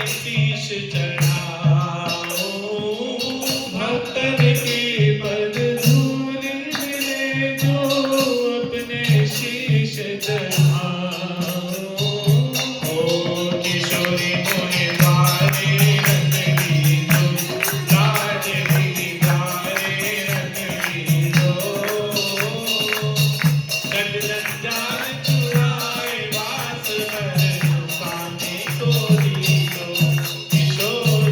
शीश चढ़ाओ, भक्तन के पद धूल मिले जो अपने शीश चढ़ाओ। ओ किशोरी मोहे बारे रंगली दो, लाडली बारे रंगली दो, जग जंजाल छुड़ाए वास भर पाने को दी दो, किशोरी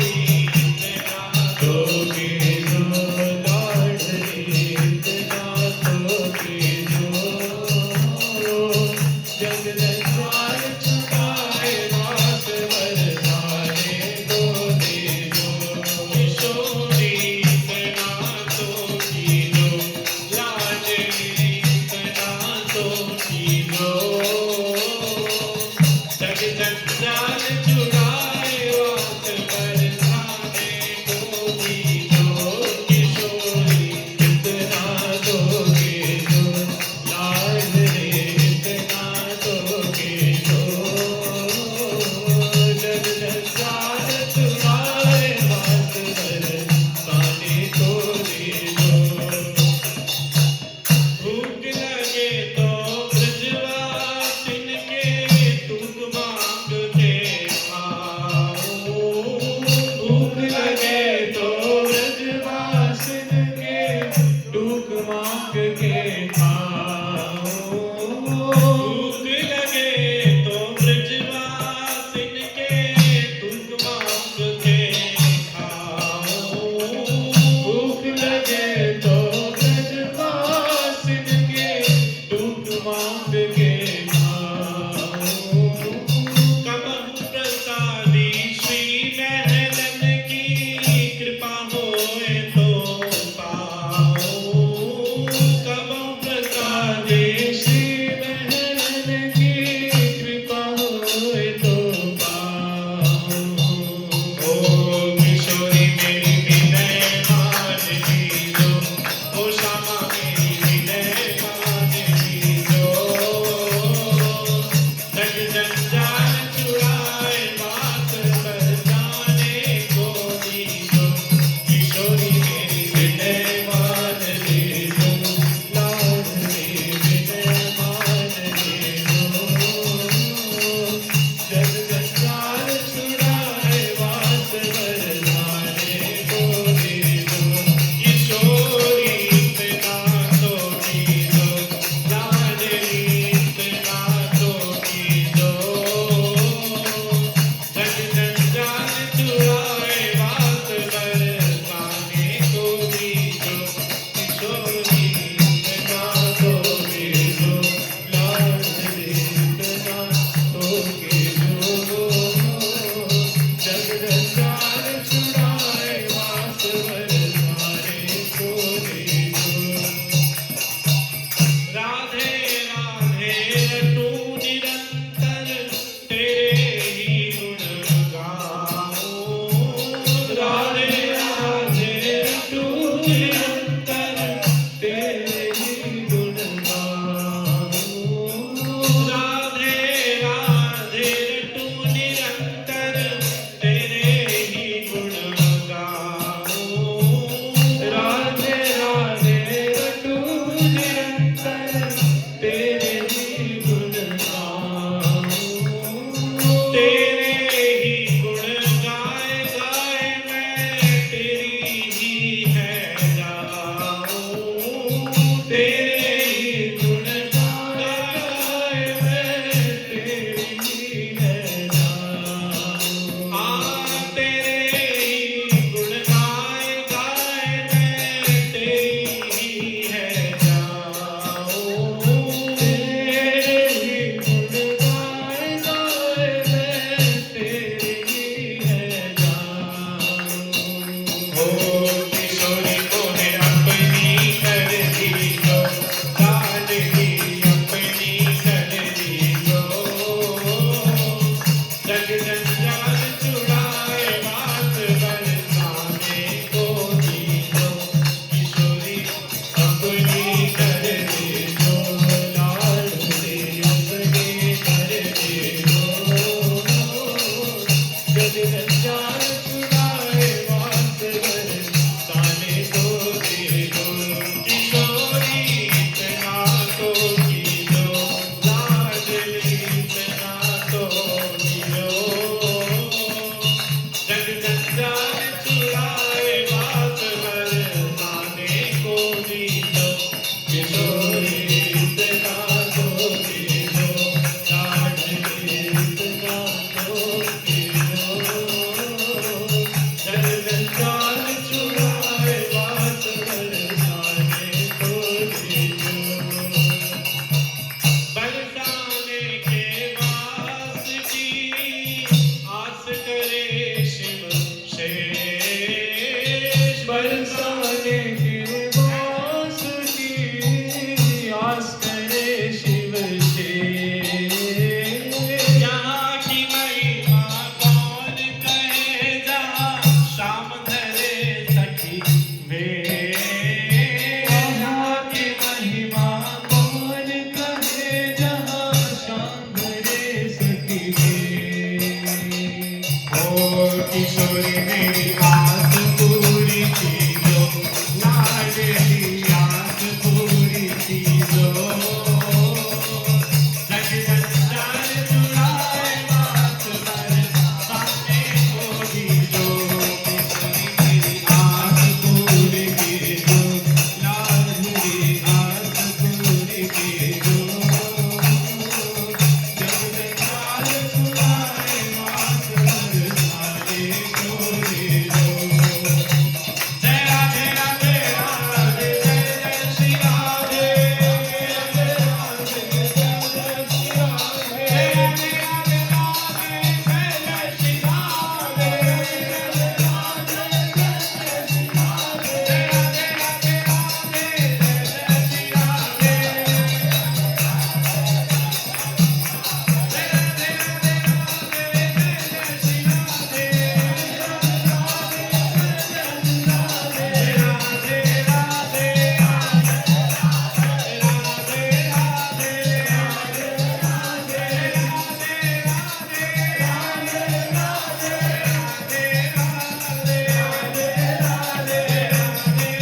ओ किशोरी मेरी आस पूरी कीजो, लाडली आस पूरी कीजो। जगदंजार चुराए माथ पर, सामने को दीजो। किशोरी मेरी आस पूरी कीजो, लाडली आस पूरी कीजो। जगदंजार चुराए माथ पर, सारे को दीजो। जय राधे राधे राधे, जय जय श्री राधे। जय राधे जय जय श्री राधे। जय राधे राधे राधे, जय जय श्री राधे। जय राधे राधे जय जय श्री राधे। जय राधे राधे राधे, जय जय श्री राधे। जय राधे राधे राधे, जय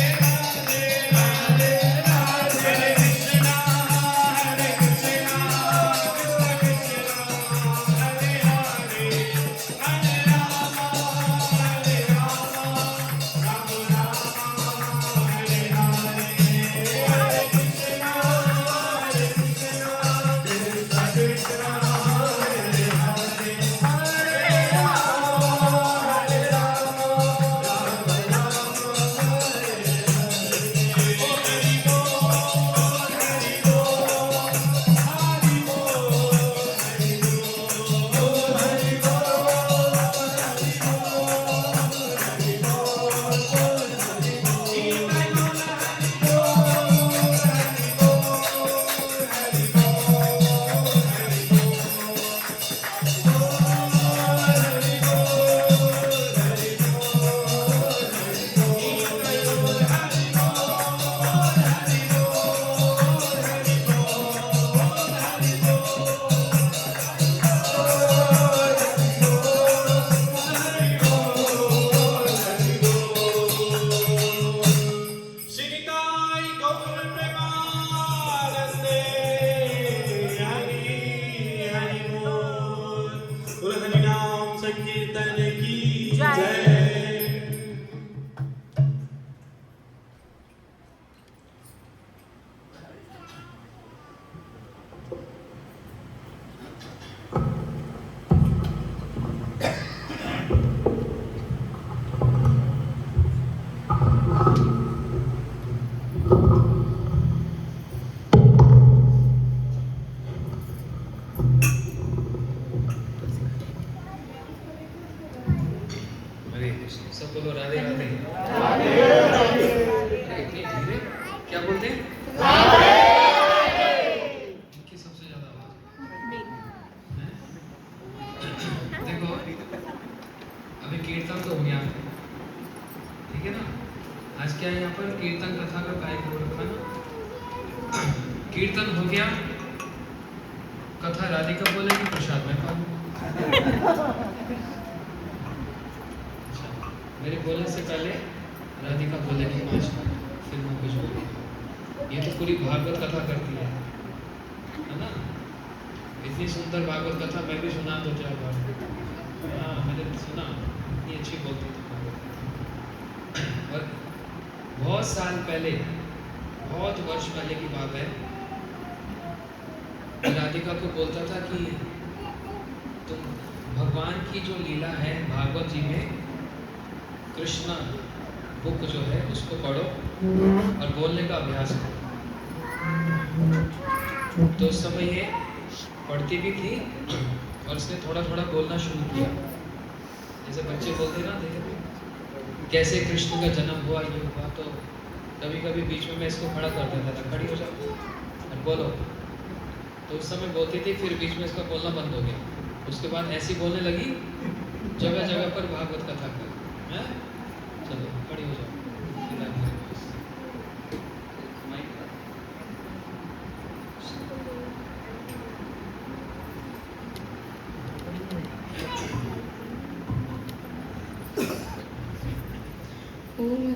जय श्री राधे। श्रीनिताई गौर प्रेमानंदे, हरि हरि बोल। बोल हरि नाम संकीर्तन की जय। हरे कृष्ण। सब बोलो राधे राधे। अरे इतनी धीरे क्या बोलते हैं? इनकी सबसे ज्यादा आवाज है? देखो अभी कीर्तन तो हो गया, ठीक है ना। आज क्या है यहाँ पर कीर्तन कथा का कार्यक्रम रखा ना। कीर्तन हो गया, कथा राधिका बोलेगी, प्रसाद में खा लूं। मेरे बोलने से पहले राधिका बोलेगी 5 मिनट, फिर मैं कुछ बोलूँगी। ये तो पूरी भागवत कथा करती है ना। इतनी सुंदर भागवत कथा मैं भी सुना तो 4 बार। हाँ मैंने सुना, इतनी अच्छी बोलती थी भागवत। और बहुत साल पहले, बहुत वर्ष पहले की बात है, मैं राधिका को बोलता था कि तुम भगवान की जो लीला है भागवत जी में, कृष्णा बुक जो है उसको पढ़ो और बोलने का अभ्यास करो। तो उस समय ये पढ़ती भी थी और उसने थोड़ा थोड़ा बोलना शुरू किया। जैसे बच्चे बोलते ना, देखे कैसे कृष्ण का जन्म हुआ, ये हुआ, तो कभी कभी बीच में मैं इसको खड़ा कर देता था, खड़ी हो जाओ और बोलो। तो उस समय बोलती थी, फिर बीच में इसका बोलना बंद हो गया। उसके बाद ऐसी बोलने लगी, जगह जगह पर भागवत कथा कर। हैं? चलो खड़ी हो जाओ।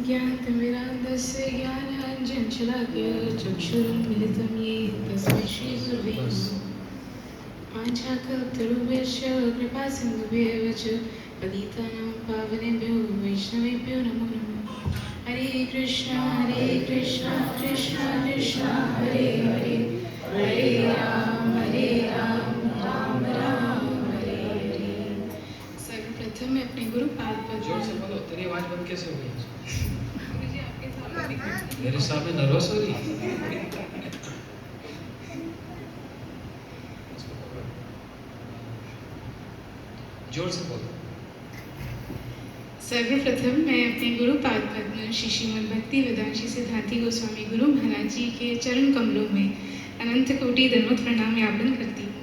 ज्ञानतिमिरान्धस्य ज्ञानाञ्जनशलाकया चक्षुरुन्मिलितं येन तस्मै श्रीगुरवे नमः। वाञ्छाकल्पतरुभ्यश्च कृपासिन्धुभ्येव च पतितानां पावनेभ्यो वैष्णवेभ्यो नमो नमः। हरे कृष्णा कृष्ण कृष्ण हरे हरे, हरे राम राम राम हरे हरे। सर्वप्रथम मैं अपने गुरु पाद पर जोर से बोलो, तेरी आवाज बंद कैसे हो गई? गुरुजी आपके सामने मेरे सामने नर्वस हो रही है? जोर से बोलो। सर्वप्रथम मैं अपने गुरु पाद पद्म श्री श्रीमद् भक्ति वेदांत सिद्धांति गोस्वामी गुरु महाराज जी के चरण कमलों में अनंत कोटि दंडवत प्रणाम ज्ञापन करती हूँ।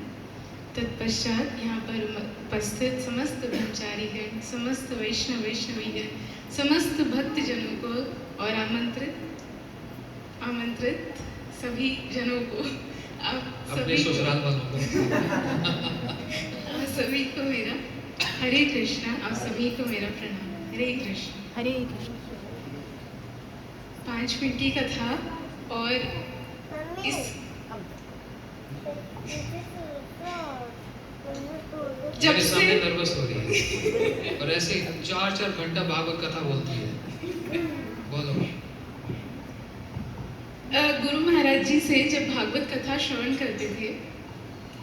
तत्पश्चात यहाँ पर उपस्थित समस्त ब्रह्मचारीगण, समस्त वैष्णवीगण, समस्त भक्तजनों को और आमंत्रित सभी जनों को आप अपने ससुराल वालों को सभी को मेरा हरे कृष्णा। आप सभी को मेरा प्रणाम। हरे कृष्ण। हरे कृष्ण। 5 मिनट की कथा और इस जब मेरे सामने से नर्वस हो रही है और ऐसे 4-4 घंटा भागवत कथा बोलती है। बोलो। गुरु महाराज जी से जब भागवत कथा श्रवण करते थे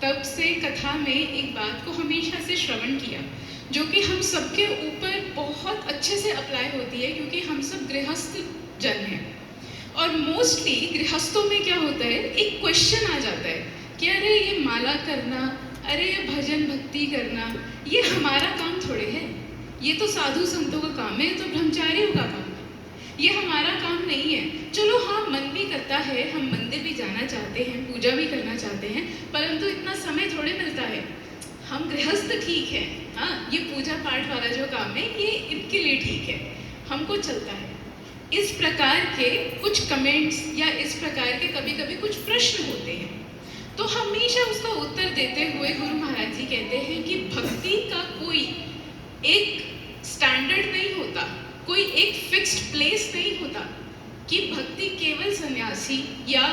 तब से कथा में एक बात को हमेशा से श्रवण किया जो कि हम सबके ऊपर बहुत अच्छे से अप्लाई होती है, क्योंकि हम सब गृहस्थ जन हैं। और मोस्टली गृहस्थों में क्या होता है, एक क्वेश्चन आ जाता है कि अरे ये माला करना, अरे ये भजन भक्ति करना, ये हमारा काम थोड़े है, ये तो साधु संतों का काम है, ये तो ब्रह्मचारियों का काम है, ये हमारा काम नहीं है। चलो हाँ, मन भी करता है, हम मंदिर भी जाना चाहते हैं, पूजा भी करना चाहते हैं, परंतु इतना समय थोड़े मिलता है। हम गृहस्थ ठीक है, हाँ, ये पूजा पाठ वाला जो काम है ये इनके लिए ठीक है, हमको चलता है। इस प्रकार के कुछ कमेंट्स या इस प्रकार के कभी कभी कुछ प्रश्न होते हैं, तो हमेशा उसका उत्तर देते हुए गुरु महाराज जी कहते हैं कि भक्ति का कोई एक स्टैंडर्ड नहीं होता, कोई एक फिक्स्ड प्लेस नहीं होता कि भक्ति केवल सन्यासी या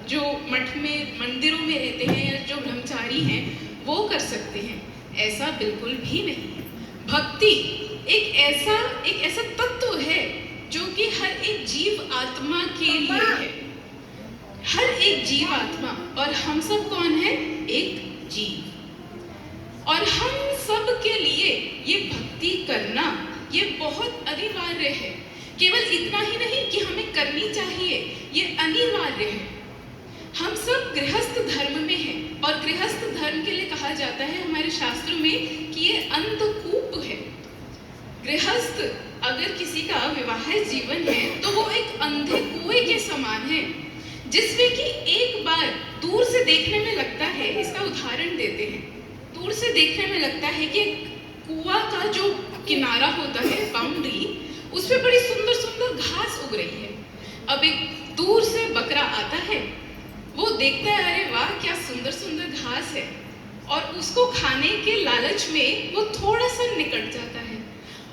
जो मठ में मंदिरों में रहते हैं या जो ब्रह्मचारी हैं वो कर सकते हैं। ऐसा बिल्कुल भी नहीं है। भक्ति एक ऐसा तत्व है जो कि हर एक जीव आत्मा के लिए है। हर एक जीव आत्मा, और हम सब कौन है? एक जीव। और हम सब के लिए ये भक्ति करना ये बहुत अनिवार्य है। केवल इतना ही नहीं कि हमें करनी चाहिए, ये अनिवार्य है। हम सब गृहस्थ धर्म में हैं और गृहस्थ धर्म के लिए कहा जाता है हमारे शास्त्रों में कि ये अंधकूप है। गृहस्थ अगर किसी का विवाहित जीवन है तो वो एक अंधे कुएं के समान है, जिसमें कि एक बार दूर से देखने में लगता है, इसका उदाहरण देते हैं, दूर से देखने में लगता है कि कुआं का जो किनारा होता है, बाउंड्री, उस पे बड़ी सुंदर सुंदर घास उग रही है। अब एक दूर से बकरा आता है, वो देखता है अरे वाह क्या सुंदर सुंदर घास है, और उसको खाने के लालच में वो थोड़ा सा निकट जाता है,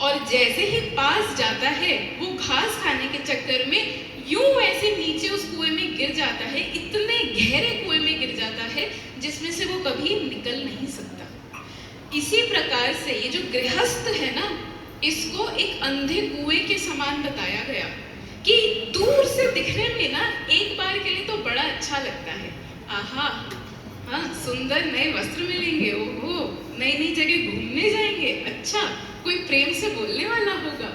और जैसे ही पास जाता है वो घास खाने के चक्कर में यूं ऐसे नीचे उस कुएं में गिर जाता है, इतने गहरे कुएं में गिर जाता है जिसमें से वो कभी निकल नहीं सकता। इसी प्रकार से ये जो गृहस्थ है ना, इसको एक अंधे कुएं के समान बताया गया कि दूर से दिखने में ना एक बार के लिए तो बड़ा अच्छा लगता है, आहा हाँ सुंदर नए वस्त्र मिलेंगे, ओहो नई नई जगह घूमने जाएंगे, अच्छा कोई प्रेम से बोलने वाला होगा।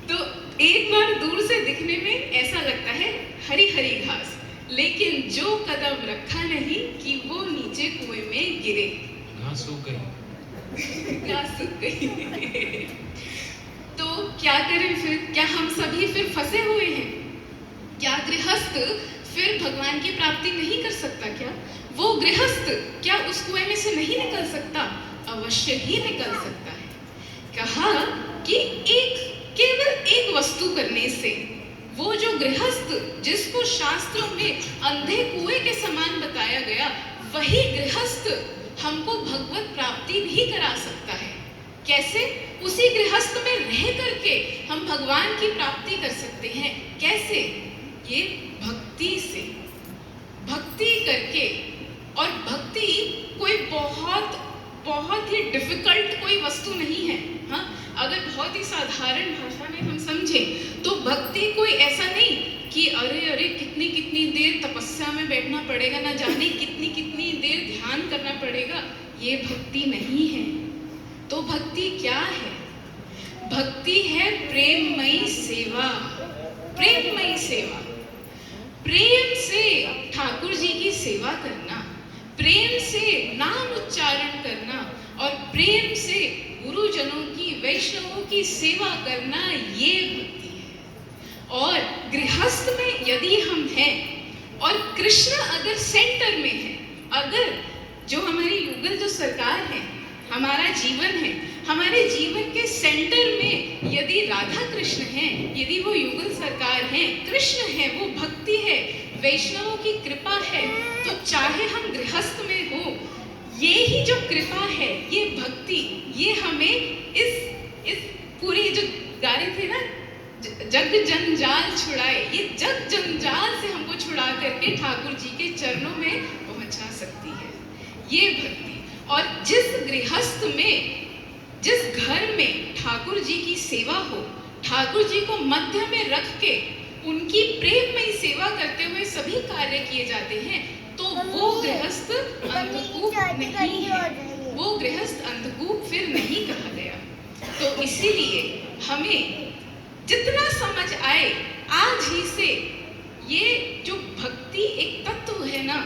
तो एक बार दूर से दिखने में ऐसा लगता है हरी हरी घास, लेकिन जो कदम रखा नहीं कि वो नीचे कुएं में गिरे, घास सूख गई। घास सूख गई। तो क्या करें फिर? क्या हम सभी फिर फंसे हुए हैं? क्या गृहस्थ फिर भगवान की प्राप्ति नहीं कर सकता? क्या वो गृहस्थ क्या उस कुएं में से नहीं निकल सकता? अवश्य ही निकल सकता है। कहा कि केवल एक वस्तु करने से वो जो गृहस्थ जिसको शास्त्रों में अंधे कुएं के समान बताया गया, वही गृहस्थ हमको भगवत प्राप्ति भी करा सकता है। कैसे? उसी गृहस्थ में रह करके हम भगवान की प्राप्ति कर सकते हैं। कैसे? ये भक्ति से, भक्ति करके। और भक्ति कोई बहुत बहुत ही डिफिकल्ट कोई वस्तु नहीं है। हाँ, अगर बहुत ही साधारण भाषा में हम समझें तो भक्ति कोई ऐसा नहीं कि अरे अरे कितनी कितनी देर तपस्या में बैठना पड़ेगा, ना जाने कितनी कितनी देर ध्यान करना पड़ेगा। ये भक्ति नहीं है। तो भक्ति क्या है? भक्ति है प्रेममयी सेवा। प्रेममयी सेवा, प्रेम से ठाकुर जी की सेवा करना, प्रेम से नाम उच्चारण करना और प्रेम से गुरुजनों की, वैष्णवों की सेवा करना, ये भक्ति है। और गृहस्थ में यदि हम हैं और कृष्ण अगर सेंटर में है, अगर जो हमारी युगल जो सरकार है, हमारा जीवन है, हमारे जीवन के सेंटर में यदि राधा कृष्ण हैं, यदि वो युगल सरकार हैं, कृष्ण है, वो भक्ति है, वैष्णवों की कृपा है, तो चाहे हम गृहस्थ में हो, ये ही जो कृपा है, ये भक्ति, ये हमें इस पूरी जो गा रहे थे ना, जग जंजाल छुड़ाए, ये जग जंजाल से हमको छुड़ा करके ठाकुर जी के चरणों में पहुंचा सकती है, ये भक्ति। और जिस गृहस्थ में, जिस घर में ठाकुर जी की सेवा हो, ठाकुर जी को मध्य में रख के उनकी प्रेममयी सेवा करते हुए सभी कार्य किए जाते हैं, तो वो गृहस्थ अंधकूप नहीं है, वो गृहस्थ अंधकूप फिर नहीं कहा गया। तो इसीलिए हमें जितना समझ आए आज ही से ये जो भक्ति एक तत्व है ना,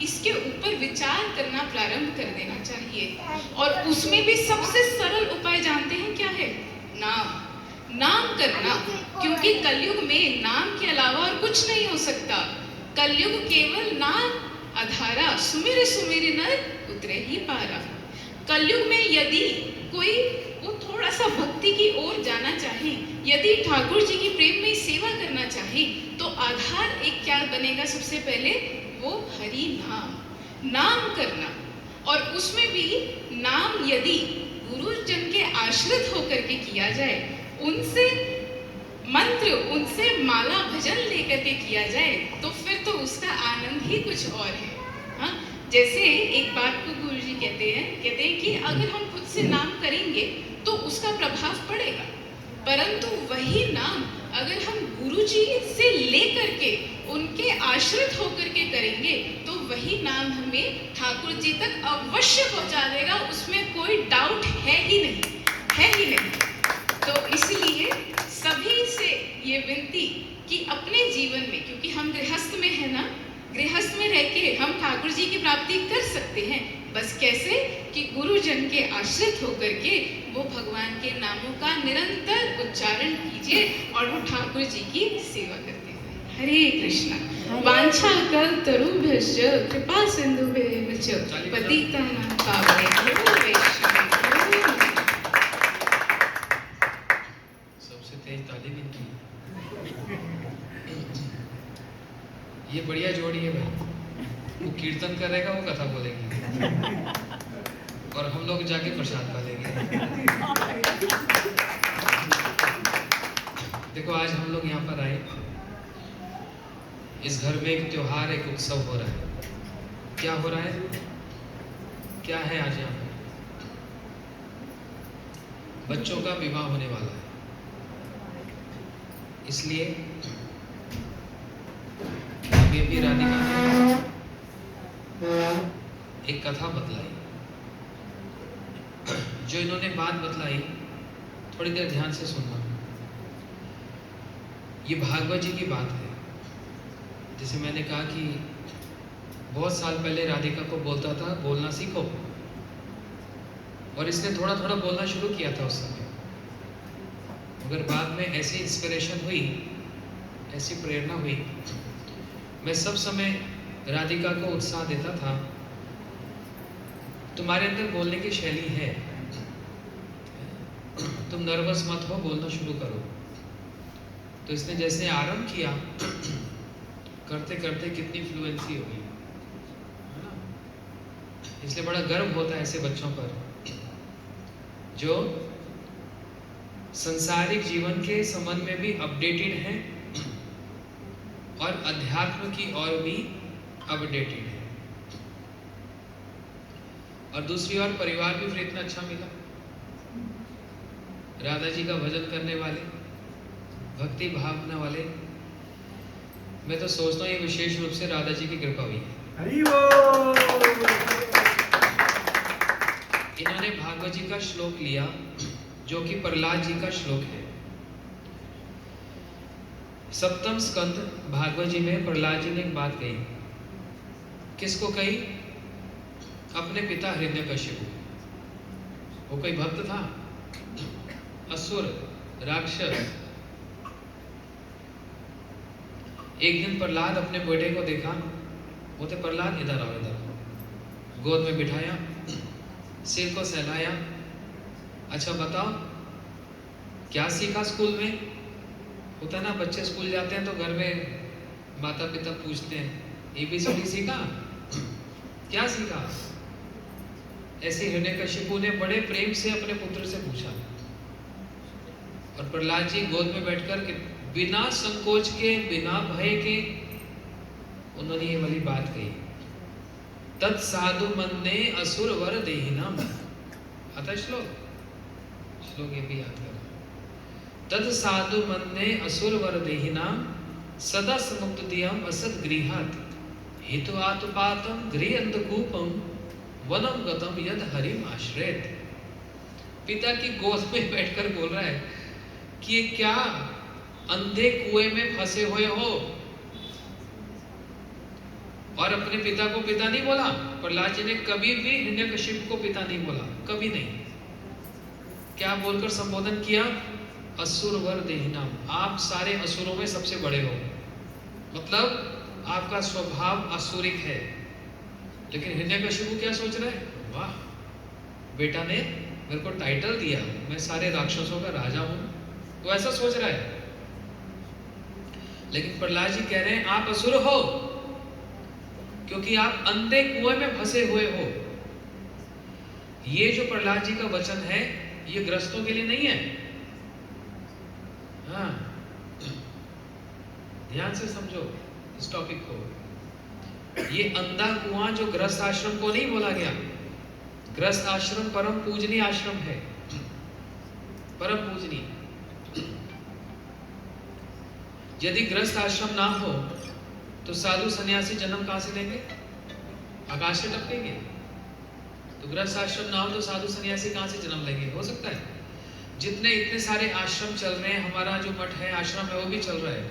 इसके ऊपर विचार करना प्रारंभ कर देना चाहिए। और उसमें भी सबसे सरल उपाय जानते हैं क्या है? नाम करना। क्योंकि कलयुग में नाम के अलावा और कुछ नहीं हो सकता। कलयुग केवल नाम आधारा, सुमिर सुमिर नर उतरे ही पारा। कलयुग में यदि कोई वो थोड़ा सा भक्ति की ओर जाना चाहे, यदि ठाकुर जी की प्रेम में सेवा करना चाहे, तो आधार एक क्या बनेगा? सबसे पहले वो हरि नाम करना। और उसमें भी नाम यदि गुरुजन के आश्रित होकर के किया जाए, उनसे मंत्र, उनसे माला भजन लेकर के किया जाए, तो फिर तो उसका आनंद ही कुछ और है। हाँ, जैसे एक बात को गुरु जी कहते हैं कि अगर हम खुद से नाम करेंगे तो उसका प्रभाव पड़ेगा, परंतु वही नाम अगर हम गुरु जी से लेकर के उनके आश्रित होकर के करेंगे, तो वही नाम हमें ठाकुर जी तक अवश्य पहुंचा देगा। उसमें कोई डाउट है ही नहीं। तो इसलिए सभी से ये विनती कि अपने जीवन में, क्योंकि हम गृहस्थ में है ना, गृहस्थ में रह के हम ठाकुर जी की प्राप्ति कर सकते हैं। बस कैसे? कि गुरुजन के आश्रित होकर के वो भगवान के नामों का निरंतर उच्चारण कीजिए और वो ठाकुर जी की सेवा करते हैं। हरे कृष्णा। वांछा कल्पतरुभ्यश्च कृपा सिंधुभ्येव च पतितानां पावनेभ्यो वैष्णवेभ्यो। सबसे तेज ताली भी की। ये बढ़िया जोड़ी है भाई। वो कीर्तन करेगा, वो कथा बोलेगी और हम लोग जाके प्रसाद पालेंगे। देखो आज हम लोग यहाँ पर आए, इस घर में एक त्योहार, एक उत्सव हो रहा है। क्या हो रहा है? क्या है आज यहाँ पर? बच्चों का विवाह होने वाला है। इसलिए बेबी राधिका ने एक कथा बतलाई। जो इन्होंने बात बतलाई, थोड़ी देर ध्यान से सुनना। ये भागवत जी की बात है। जैसे मैंने कहा कि बहुत साल पहले राधिका को बोलता था बोलना सीखो, और इसने थोड़ा थोड़ा बोलना शुरू किया था उस समय। मगर बाद में ऐसी इंस्पिरेशन हुई, ऐसी प्रेरणा हुई, मैं सब समय राधिका को उत्साह देता था, तुम्हारे अंदर बोलने की शैली है, तुम नर्वस मत हो, बोलना शुरू करो। तो इसने जैसे आरंभ किया, करते करते कितनी फ्लुएंसी हो गई, है ना? इसलिए बड़ा गर्व होता है ऐसे बच्चों पर जो संसारिक जीवन के संबंध में भी अपडेटेड हैं और अध्यात्म की ओर भी अपडेटेड है। और दूसरी ओर परिवार भी फिर इतना अच्छा मिला, राधा जी का भजन करने वाले, भक्ति भावना वाले। मैं तो सोचता हूँ ये विशेष रूप से राधा जी की कृपा हुई है। हरि बोल। इन्होंने भागवत जी का श्लोक लिया जो कि प्रहलाद जी का श्लोक है। सप्तम स्कंद भागवत जी में प्रहलाद जी ने एक बात कही। किसको कही? अपने पिता हिरण्यकशिपु। वो कोई भक्त था, असुर, राक्षस। एक दिन प्रहलाद अपने बेटे को देखा, बोलते प्रहलाद इधर आओ, इधर। गोद में बिठाया, सिर को सहलाया। अच्छा बताओ क्या सीखा स्कूल में? होता ना, बच्चे स्कूल जाते हैं तो घर में माता पिता पूछते हैं ABCD सीखा? क्या सीखा? ऐसे हिरण्यकशिपु ने बड़े प्रेम से अपने पुत्र से पूछा। और प्रहलाद जी गोद में बैठकर बिना संकोच के, बिना भय के उन्होंने ये वाली बात कही। तत् साधु मन्ने असुर वर देहिनाम। आता श्लोक ये भी याद करो। तत् साधु मन्ने असुर वर देहिनाम सदा समुक्त दियम असद गृहात हितु आतुपातम गृह अंधकूपम वनम गतम यद हरिम आश्रयत। पिता की गोद में बैठकर बोल रहा है कि ये क्या अंधे कुएं में फंसे हुए हो। और अपने पिता को पिता नहीं बोला। प्रहलाद जी ने कभी भी हिरण्यकशिपु को पिता नहीं बोला, कभी नहीं। क्या बोलकर संबोधन किया? असुर वर देहिनाम। आप सारे असुरों में सबसे बड़े हो, मतलब आपका स्वभाव असुरिक है। लेकिन हिरण्यकशिपु क्या सोच रहा है? वाह, बेटा ने मेरे को टाइटल दिया, मैं सारे राक्षसों का राजा हूं। वो ऐसा सोच रहा है। लेकिन प्रहलाद जी कह रहे हैं आप असुर हो क्योंकि आप अंधे कुएं में फंसे हुए हो। ये जो प्रहलाद जी का वचन है ये ग्रस्तों के लिए नहीं है। हाँ, ध्यान से समझो इस टॉपिक को। ये अंधा कुआं जो ग्रस्त आश्रम को नहीं बोला गया। ग्रस्त आश्रम परम पूजनीय आश्रम है, परम पूजनीय। यदि ग्रस्त आश्रम ना हो तो साधु सन्यासी जन्म कहां से लेंगे? आकाश से टपकेंगे। तो ग्रस्त आश्रम ना हो तो साधु सन्यासी कहां से जन्म लेंगे? हो सकता है जितने इतने सारे आश्रम चल रहे हैं, हमारा जो मठ है, आश्रम है, वो भी चल रहा है।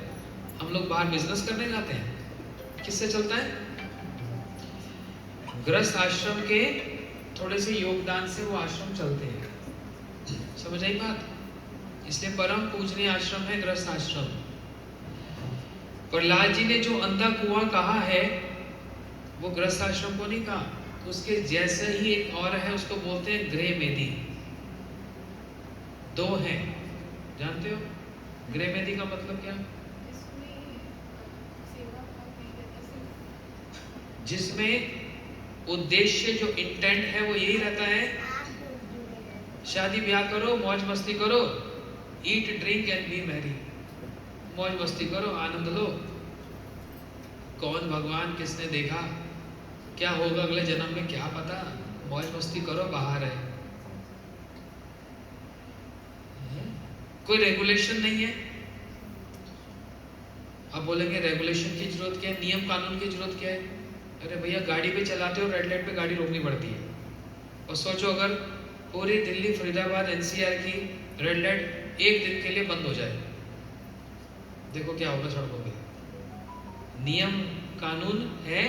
हम लोग बाहर बिजनेस करने जाते हैं, किससे चलता है? ग्रस्त आश्रम के थोड़े से योगदान से वो आश्रम चलते हैं। समझ आई बात? इसलिए परम पूजनीय आश्रम है ग्रस्त आश्रम। प्रहलाद जी ने जो अंधा कुआं कहा है वो ग्रस्त आश्रम को नहीं कहा। उसके जैसे ही एक और है, उसको बोलते हैं गृह मेदी। दो हैं, जानते हो गृह मेदी का मतलब क्या? जिसमें उद्देश्य जो इंटेंट है वो यही रहता है, शादी ब्याह करो, मौज मस्ती करो, eat drink and B Mary. मौज मस्ती करो, आनंद लो। कौन भगवान किसने देखा, क्या होगा अगले जन्म में क्या पता। मौज मस्ती करो, बाहर है। कोई रेगुलेशन नहीं है। अब बोलेंगे रेगुलेशन की जरूरत क्या है, नियम कानून की जरूरत क्या है? अरे भैया, गाड़ी पे चलाते हो, रेड लाइट पे गाड़ी रोकनी पड़ती है। और सोचो अगर पूरी दिल्ली, फरीदाबाद, NCR की रेड लाइट एक दिन के लिए बंद हो जाए, देखो क्या होगा सड़कों पे। नियम कानून है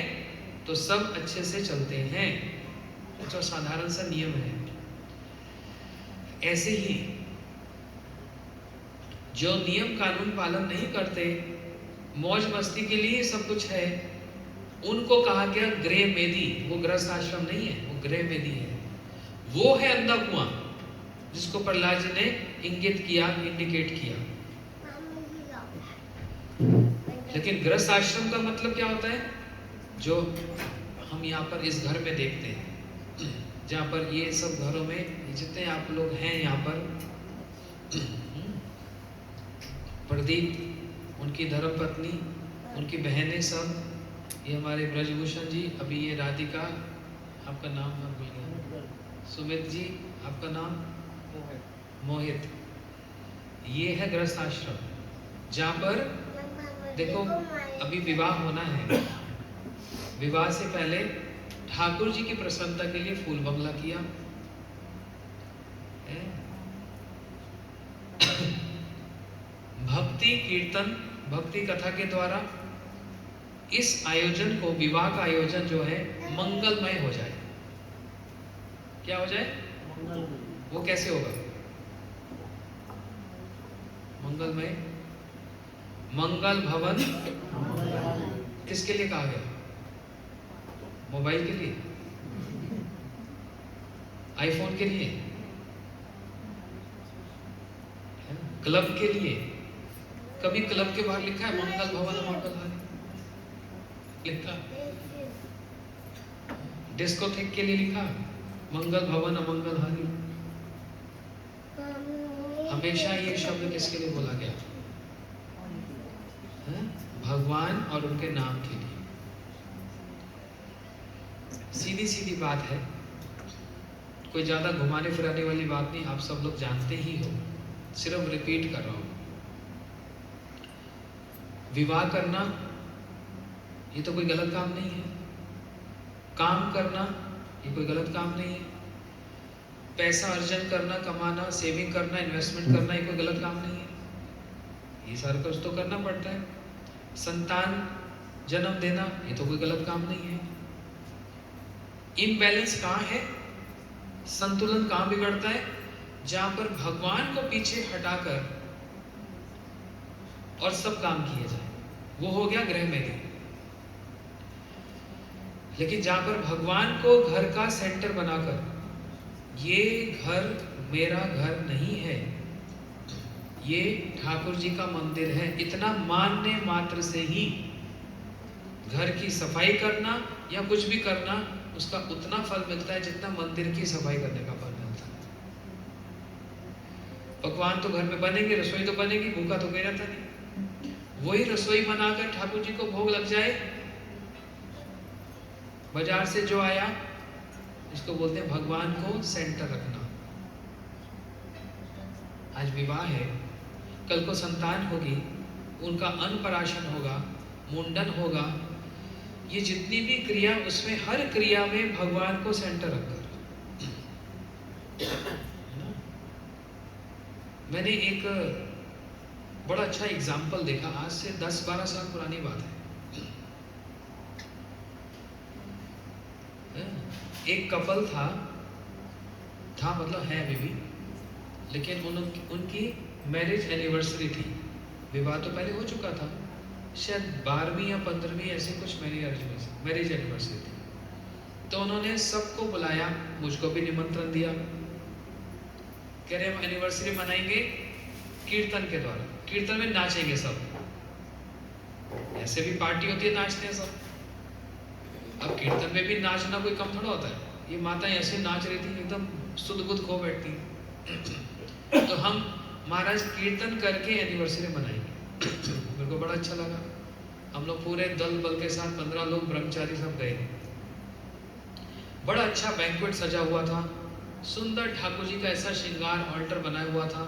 तो सब अच्छे से चलते हैं, जो साधारण सा नियम है। ऐसे ही जो नियम कानून पालन नहीं करते, मौज मस्ती के लिए सब कुछ है, उनको कहा गया गृह मेदी। वो गृहस्थ आश्रम नहीं है, वो गृह मेदी है। वो है अंधा कुआं जिसको प्रहलाद जी ने इंगित किया, इंडिकेट किया। लेकिन गृहस्थ आश्रम का मतलब क्या होता है? जो हम यहाँ पर इस घर में देखते हैं, जहाँ पर ये सब घरों में जितने आप लोग हैं यहाँ पर, प्रदीप, उनकी धर्मपत्नी, उनकी बहनें सब, ये हमारे ब्रजभूषण जी, अभी ये राधिका, आपका नाम मैं भूल गया, सुमित जी, आपका नाम मोहित। ये है गृहस्थ आश्रम जहाँ पर देखो अभी विवाह होना है। विवाह से पहले ठाकुर जी की प्रसन्नता के लिए फूल बंगला किया है। भक्ति कीर्तन, भक्ति कथा के द्वारा इस आयोजन को, विवाह का आयोजन जो है मंगलमय हो जाए। क्या हो जाए? वो कैसे होगा मंगलमय? मंगल भवन किसके लिए कहा गया? मोबाइल के लिए, आईफोन के लिए, क्लब के लिए? कभी क्लब के बाहर लिखा है मंगल भवन मंगलहारी? लिखा? डिस्कोथेक के लिए लिखा मंगल भवन अमंगलहारी? हमेशा ये शब्द किसके लिए बोला गया? भगवान और उनके नाम के लिए। सीधी सीधी बात है, कोई ज्यादा घुमाने फिराने वाली बात नहीं, आप सब लोग जानते ही हो, सिर्फ रिपीट कर रहा हूं। विवाह करना ये तो कोई गलत काम नहीं है, काम करना ये कोई गलत काम नहीं है, पैसा अर्जन करना, कमाना, सेविंग करना, इन्वेस्टमेंट करना ये कोई गलत काम नहीं है, ये सारा कुछ तो करना पड़ता है। संतान जन्म देना ये तो कोई गलत काम नहीं है। इम्बैलेंस कहाँ है, संतुलन कहाँ बिगड़ता है? जहां पर भगवान को पीछे हटाकर और सब काम किए जाए, वो हो गया गृह में गृह। लेकिन जहां पर भगवान को घर का सेंटर बनाकर, ये घर मेरा घर नहीं है, ये ठाकुर जी का मंदिर है, इतना मानने मात्र से ही घर की सफाई करना या कुछ भी करना, उसका उतना फल मिलता है जितना मंदिर की सफाई करने का फल मिलता है। पकवान तो घर में बनेंगे, रसोई तो बनेगी, भूखा तो कोई रहता नहीं। वही रसोई बनाकर ठाकुर जी को भोग लग जाए, बाजार से जो आया, इसको बोलते हैं भगवान को सेंटर रखना। आज विवाह है, कल को संतान होगी, उनका अन्नप्राशन होगा, मुंडन होगा, ये जितनी भी क्रिया, उसमें हर क्रिया में भगवान को सेंटर रखकर। मैंने एक बड़ा अच्छा एग्जाम्पल देखा, आज से 10-12 साल पुरानी बात है। एक कपल था मतलब है अभी भी, लेकिन उनकी मैरिज एनिवर्सरी थी। विवाह तो पहले हो चुका था, शायद 12वीं या 15वीं ऐसे कुछ मैरिज एनिवर्सरी थी। तो उन्होंने सबको बुलाया, मुझको भी निमंत्रण दिया। कह रहे हम एनिवर्सरी मनाएंगे कीर्तन के द्वारा, कीर्तन में नाचेंगे सब। ऐसे भी पार्टी होती है, नाचते हैं सब। अब कीर्तन में भी नाचना कोई कम थोड़ा होता है। ये माताएं ऐसे नाच रही थी, एकदम सुध बुध खो बैठती। तो हम महाराज कीर्तन करके एनिवर्सरी मनाएंगे। मेरे को बड़ा अच्छा लगा। हम लोग पूरे दल बल के साथ 15 लोग ब्रह्मचारी सब गए। बड़ा अच्छा बैंक्वेट सजा हुआ था, सुंदर ठाकुर जी का ऐसा श्रृंगार ऑल्टर बनाया हुआ था।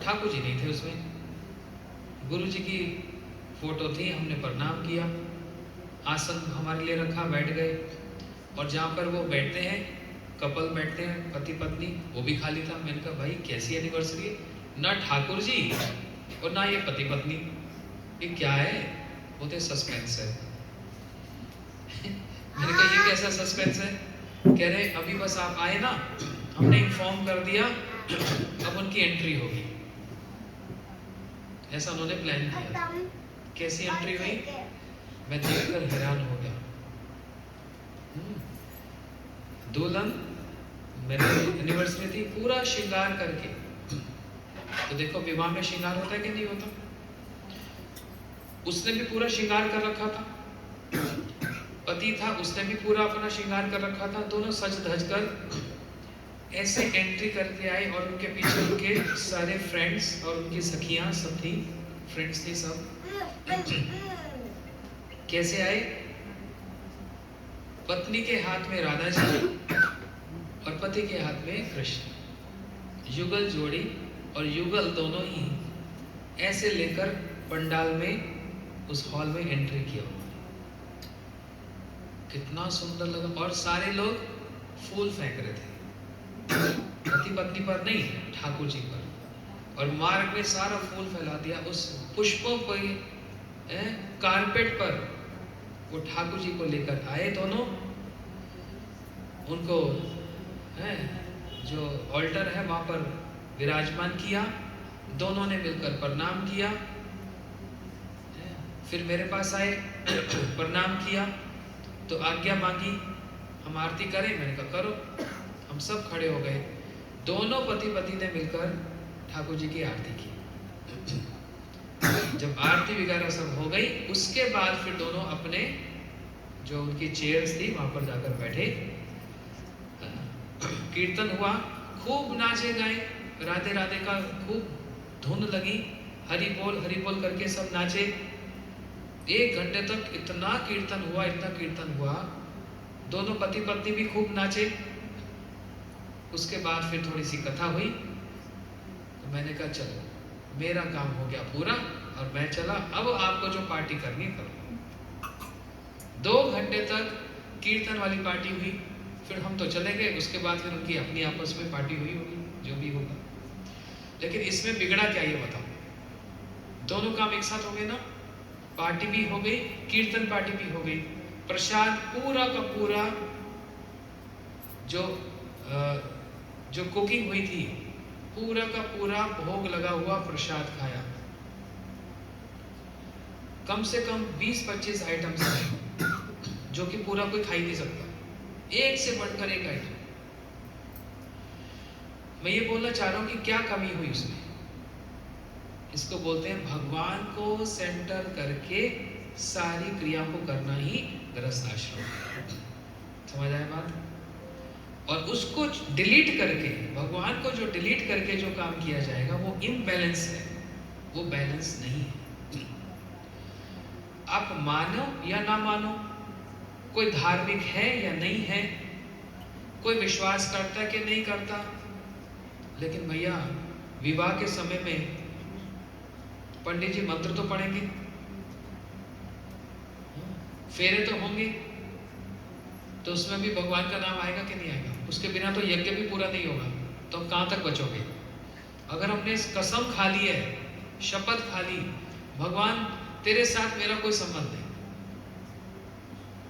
ठाकुर जी नहीं थे उसमें, गुरु जी की फोटो थी। हमने प्रणाम किया, आसन हमारे लिए रखा, बैठ गए। और जहाँ पर वो बैठते हैं, कपल बैठते हैं, पति पत्नी, वो भी खाली था। मैंने कहा भाई कैसी एनिवर्सरी है, ना ठाकुर जी और ना ये पति पत्नी, ये क्या है? बोलते सस्पेंस है। मैंने कहा ये कैसा सस्पेंस है? कह रहे अभी बस आप आए ना, हमने इन्फॉर्म कर दिया, अब उनकी एंट्री होगी। ऐसा उन्होंने प्लान किया। कैसी एंट्री हुई? मैं देखकर हैरान हो गया। दुल्हन मेरी एनिवर्सरी थी, पूरा श्रृंगार करके। तो देखो विवाह में श्रृंगार होता है कि नहीं होता? उसने भी पूरा श्रृंगार कर रखा था। पति था, उसने भी पूरा अपना श्रृंगार कर रखा था। दोनों सज धज कर ऐसे एंट्री करके आए और उनके पीछे उनके सारे फ्रेंड्स और उनकी सखियां सब थी, फ्रेंड्स थे सब। कैसे आए? पत्नी के हाथ में राधा जी और पति के हाथ में कृष्ण, युगल जोड़ी और युगल दोनों ही ऐसे लेकर पंडाल में उस हॉल में एंट्री किया उन्होंने। कितना सुंदर लगा। और सारे लोग फूल फेंक रहे थे, पति पत्नी पर नहीं, ठाकुर जी पर। और मार्ग में सारा फूल फैला दिया। उस पुष्पों पर कारपेट पर वो ठाकुर जी को लेकर आए दोनों। उनको जो ऑल्टर है वहां पर विराजमान किया। दोनों ने मिलकर प्रणाम किया। फिर मेरे पास आए, प्रणाम किया तो आज्ञा मांगी, हम आरती करें? मैंने कहा करो। हम सब खड़े हो गए। दोनों पति पत्नी ने मिलकर ठाकुर जी की आरती की। जब आरती वगैरह सब हो गई, उसके बाद फिर दोनों अपने जो उनकी चेयर्स थी वहां पर जाकर बैठे। कीर्तन हुआ, खूब नाचे गाए, राधे राधे का खूब धुन लगी, हरि बोल करके सब नाचे। 1 घंटे तक इतना कीर्तन हुआ, इतना कीर्तन हुआ। दोनों पति पत्नी भी खूब नाचे। उसके बाद फिर थोड़ी सी कथा हुई तो मैंने कहा चलो मेरा काम हो गया पूरा और मैं चला। अब आपको जो पार्टी करनी करो। 2 घंटे तक कीर्तन वाली पार्टी हुई, फिर हम तो चले गए। उसके बाद फिर उनकी अपनी आपस में पार्टी हुई होगी, जो भी होगा। लेकिन इसमें बिगड़ा क्या ये बताओ? दोनों काम एक साथ हो गए ना, पार्टी भी हो गई, कीर्तन पार्टी भी हो गई। प्रसाद पूरा का पूरा जो कुकिंग हुई थी, पूरा का पूरा भोग लगा हुआ प्रसाद खाया। कम से कम 20-25 आइटम्स थे, जो कि पूरा कोई खा ही नहीं सकता। एक से बढ़कर एक आइटम। मैं ये बोलना चाह रहा हूं कि क्या कमी हुई उसमें। इसको बोलते हैं भगवान को सेंटर करके सारी क्रिया को करना ही गृहस्थ आश्रम। समझ आया बात? और उसको डिलीट करके, भगवान को जो डिलीट करके जो काम किया जाएगा वो इम्बैलेंस है, वो बैलेंस नहीं है। आप मानो या ना मानो, कोई धार्मिक है या नहीं है, कोई विश्वास करता कि नहीं करता, लेकिन भैया विवाह के समय में पंडित जी मंत्र तो पढ़ेंगे, फेरे तो होंगे, तो उसमें भी भगवान का नाम आएगा कि नहीं आएगा? उसके बिना तो यज्ञ भी पूरा नहीं होगा। तो हम कहां तक बचोगे? अगर हमने कसम खा ली है, शपथ खा ली, भगवान तेरे साथ मेरा कोई संबंध नहीं,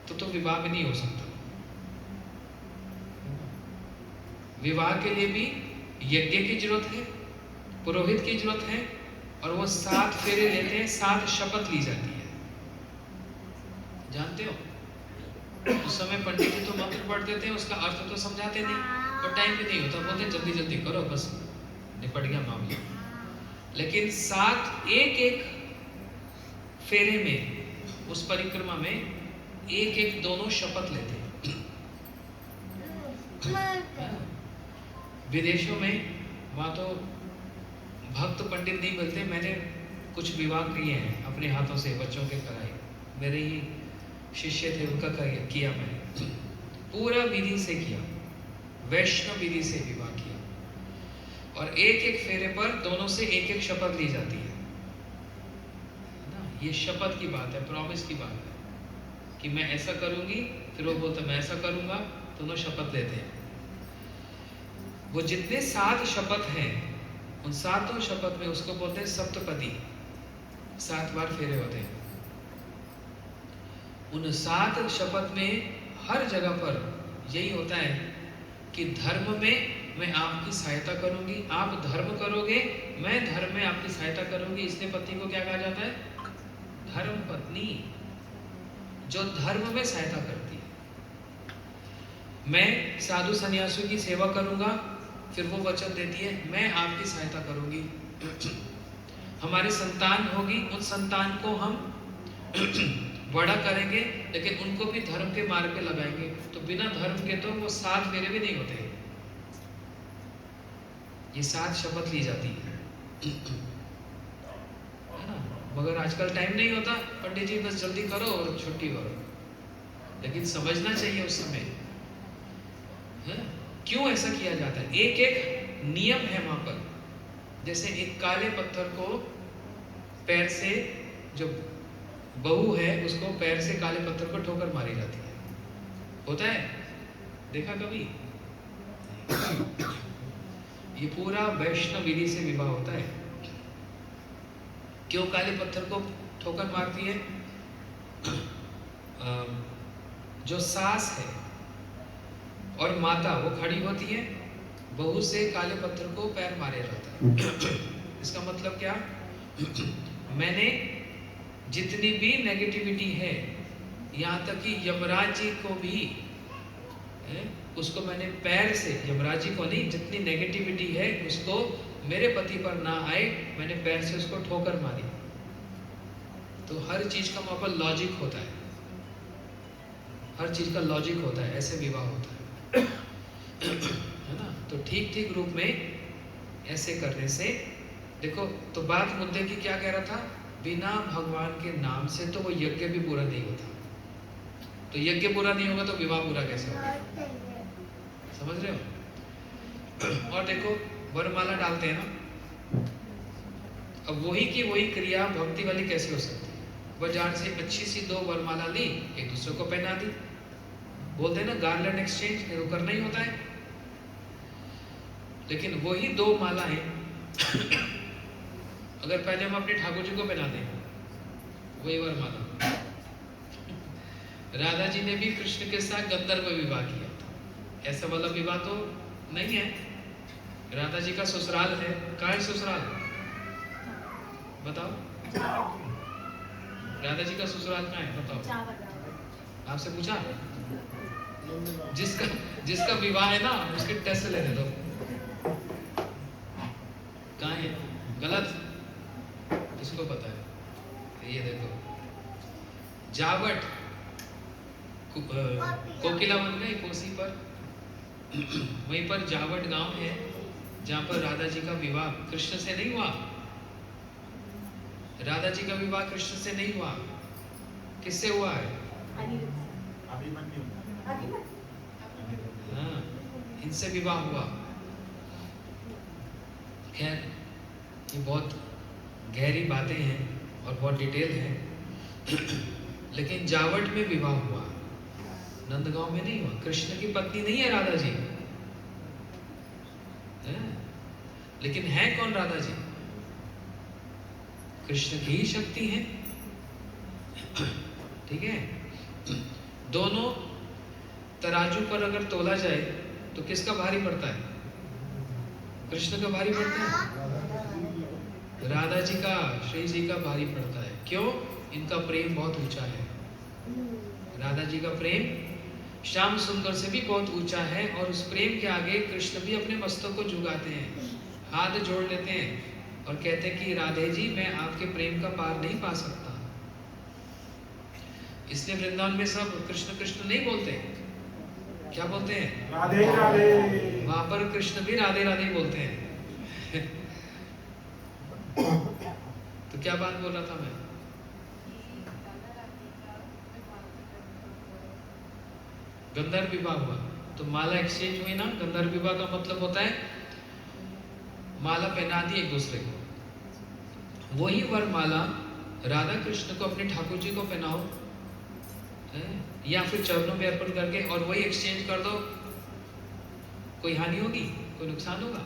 तो विवाह भी नहीं हो सकता। विवाह के लिए भी यज्ञ की जरूरत है, पुरोहित की जरूरत है, और वो 7 फेरे लेते हैं, 7 शपथ ली जाती है। जानते हो, उस समय पंडित जी तो मंत्र पढ़ देते हैं, उसका अर्थ तो समझाते नहीं, और टाइम भी नहीं होता, बोलते जल्दी जल्दी करो, बस निपट गया मामला। लेकिन 7 एक फेरे में, उस परिक्रमा में एक दोनों शपथ लेते हैं। विदेशों में वहां तो भक्त पंडित नहीं मिलते। मैंने कुछ विवाह किए हैं अपने हाथों से, बच्चों के कराए, मेरे ही शिष्य थे, उनका किया मैंने, पूरा विधि से किया, वैष्णव विधि से विवाह किया। और एक फेरे पर दोनों से एक शपथ ली जाती है ना। ये शपथ की बात है, प्रॉमिस की बात है कि मैं ऐसा करूंगी, फिर वो बोलता मैं ऐसा करूंगा, दोनों शपथ लेते हैं। वो जितने 7 शपथ हैं, उन 7 शपथ में उसको बोलते हैं सप्तपदी। 7 बार फेरे होते हैं। उन 7 शपथ में हर जगह पर यही होता है कि धर्म में मैं आपकी सहायता करूंगी, आप धर्म करोगे, मैं धर्म में आपकी सहायता करूंगी। इसलिए पत्नी को क्या कहा जाता है? धर्म पत्नी, जो धर्म में सहायता करती है। मैं साधु सन्यासियों की सेवा करूंगा, फिर वो वचन देती है मैं आपकी सहायता करूंगी। हमारी संतान होगी, उन संतान को हम बड़ा करेंगे, लेकिन उनको भी धर्म के मार्ग पे लगाएंगे। तो बिना धर्म के तो वो 7 फेरे भी नहीं होते। ये 7 शपथ ली जाती है ना। मगर आजकल टाइम नहीं होता, पंडित जी बस जल्दी करो और छुट्टी करो। लेकिन समझना चाहिए उस समय क्यों ऐसा किया जाता है। एक एक नियम है वहां पर। जैसे एक काले पत्थर को पैर से, जो बहू है उसको पैर से काले पत्थर को ठोकर मारी जाती है। होता है, देखा कभी? ये पूरा वैष्णव विधि से विवाह होता है। क्यों काले पत्थर को ठोकर मारती है? जो सास है और माता वो खड़ी होती है, बहू से काले पत्थर को पैर मारे जाता है। इसका मतलब क्या? मैंने जितनी भी नेगेटिविटी है, यहाँ तक कि यमराज जी को भी उसको मैंने पैर से, यमराज जी को नहीं, जितनी नेगेटिविटी है उसको मेरे पति पर ना आए, मैंने पैर से उसको ठोकर मारी। तो हर चीज का वहां पर लॉजिक होता है, हर चीज का लॉजिक होता है, ऐसे विवाह होता है ना। तो ठीक ठीक रूप में ऐसे करने से देखो। तो बात मुद्दे की क्या कह रहा था? बिना भगवान के नाम से तो वो यज्ञ भी पूरा नहीं होता। तो यज्ञ पूरा नहीं होगा तो विवाह पूरा कैसे होगा? समझ रहे हो? और देखो वरमाला डालते हैं ना, अब वही की वही क्रिया भक्ति वाली कैसे हो सकती है? बाजार से अच्छी सी 2 वरमाला ली, एक दूसरे को पहना दी। बोलते हैं ना गार्लैंड एक्सचेंज, वो करना ही होता है। लेकिन वही 2 मालाएं अगर पहले हम अपने ठाकुर जी को पहना दें, वही वरमाला। राधा जी ने भी कृष्ण के साथ गंधर्व विवाह किया था। ऐसा वाला विवाह तो नहीं है। राधा जी का ससुराल है। कहाँ है ससुराल? बताओ, राधा जी का ससुराल कहाँ है? बताओ। आपसे पूछा? जिसका विवाह है ना, उसके टेस्ट लेने दो। कहाँ है? गलत? किसको पता है? ये देखो, जावट कोकिला बन गई कोसी पर। वहीं पर जावट गांव है जहां पर राधा जी का विवाह कृष्ण से नहीं हुआ। राधा जी का विवाह कृष्ण से नहीं हुआ, किससे हुआ है? हाँ, इनसे विवाह हुआ। खैर, ये बहुत गहरी बातें हैं और बहुत डिटेल है। लेकिन जावट में विवाह हुआ, नंदगांव में नहीं हुआ। कृष्ण की पत्नी नहीं है राधा जी, लेकिन है कौन राधा जी? कृष्ण की ही शक्ति है। ठीक है। दोनों तराजू पर अगर तोला जाए तो किसका भारी पड़ता है? कृष्ण का भारी पड़ता है। राधा जी का, श्री जी का भारी पड़ता है। क्यों? इनका प्रेम बहुत ऊंचा है। राधा जी का प्रेम श्याम सुंदर से भी बहुत ऊंचा है, और उस प्रेम के आगे कृष्ण भी अपने मस्तक को झुकाते हैं, हाथ जोड़ लेते हैं और कहते हैं कि राधे जी, मैं आपके प्रेम का पार नहीं पा सकता। इसलिए वृंदावन में सब कृष्ण कृष्ण नहीं बोलते, क्या बोलते हैं? राधे राधे। वहां पर कृष्ण भी राधे राधे बोलते हैं। तो क्या बात बोल रहा था मैं? गंधर्व विवाह हुआ तो माला एक्सचेंज हुई ना। गंधर्व विवाह का मतलब होता है माला पहना दी एक दूसरे को। वही वरमाला राधा कृष्ण को अपने ठाकुर जी को पहनाओ, या फिर चरणों में अर्पण करके, और वही एक्सचेंज कर दो। कोई हानि होगी? कोई नुकसान होगा?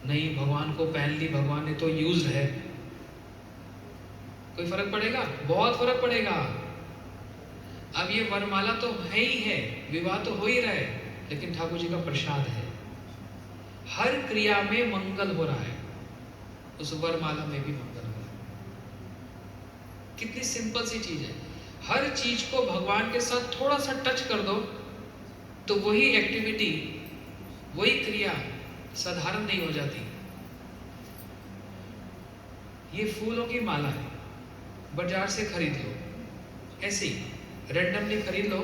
नहीं, भगवान को पहन ली, भगवान ने तो यूज्ड है। कोई फर्क पड़ेगा? बहुत फर्क पड़ेगा। अब ये वरमाला तो है ही है, विवाह तो हो ही रहा है, लेकिन ठाकुर जी का प्रसाद है। हर क्रिया में मंगल हो रहा है, उस वरमाला में भी मंगल हो रहा है। कितनी सिंपल सी चीज है। हर चीज को भगवान के साथ थोड़ा सा टच कर दो तो वही एक्टिविटी, वही क्रिया साधारण नहीं हो जाती। ये फूलों की माला है, बाजार से खरीद लो, ऐसे ही रैंडमली खरीद लो,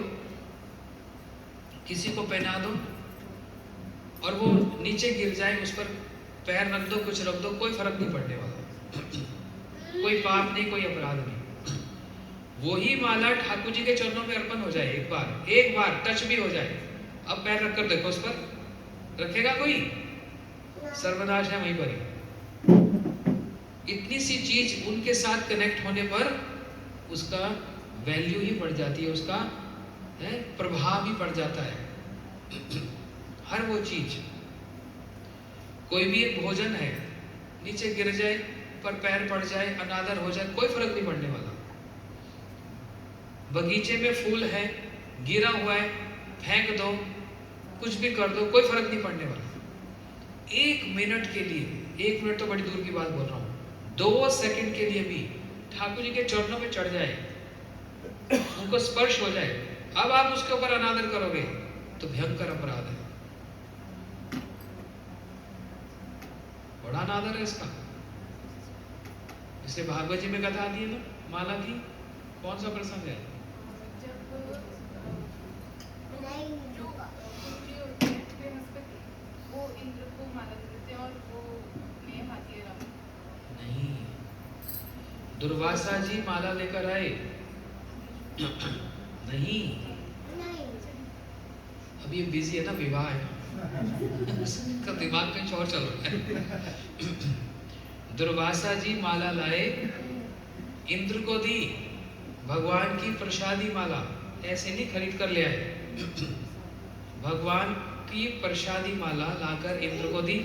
किसी को पहना दो और वो नीचे गिर जाए, उस पर पैर रख दो, कुछ रख दो, कोई फर्क नहीं पड़ने वाला। कोई पाप नहीं, कोई अपराध नहीं। वही माला ठाकुर जी के चरणों में अर्पण हो जाए, एक बार टच भी हो जाए। अब पैर रखकर देखो उस पर, रखेगा कोई? सर्वनाश है वहीं पर ही। इतनी सी चीज उनके साथ कनेक्ट होने पर उसका वैल्यू ही बढ़ जाती है, उसका प्रभाव ही पड़ जाता है। हर वो चीज, कोई भी एक भोजन है, नीचे गिर जाए, पर पैर पड़ जाए, अनादर हो जाए, कोई फर्क नहीं पड़ने वाला। बगीचे में फूल है, गिरा हुआ है, फेंक दो, कुछ भी कर दो, कोई फर्क नहीं पड़ने वाला। 1 मिनट के लिए, 1 मिनट तो बड़ी दूर की बात बोल रहा हूं, 2 सेकंड के लिए भी ठाकुर जी के चरणों में चढ़ जाए, उनको स्पर्श हो जाए, अब आप उसके ऊपर अनादर करोगे तो भयंकर अपराध है, बड़ा अनादर है इसका। इसलिए भागवत जी में कथा आती है ना, माला की कौन सा प्रसंग है? नहीं, दुर्वासा जी माला लेकर आए। नहीं, अभी ये बिजी है ना, विवाह है, इसका दिमाग कहीं और चल रहा है। दुर्वासा जी माला लाए, इंद्र को दी, भगवान की प्रसादी माला, ऐसे नहीं खरीद कर ले आए। भगवान की प्रसादी माला लाकर इंद्र को दी,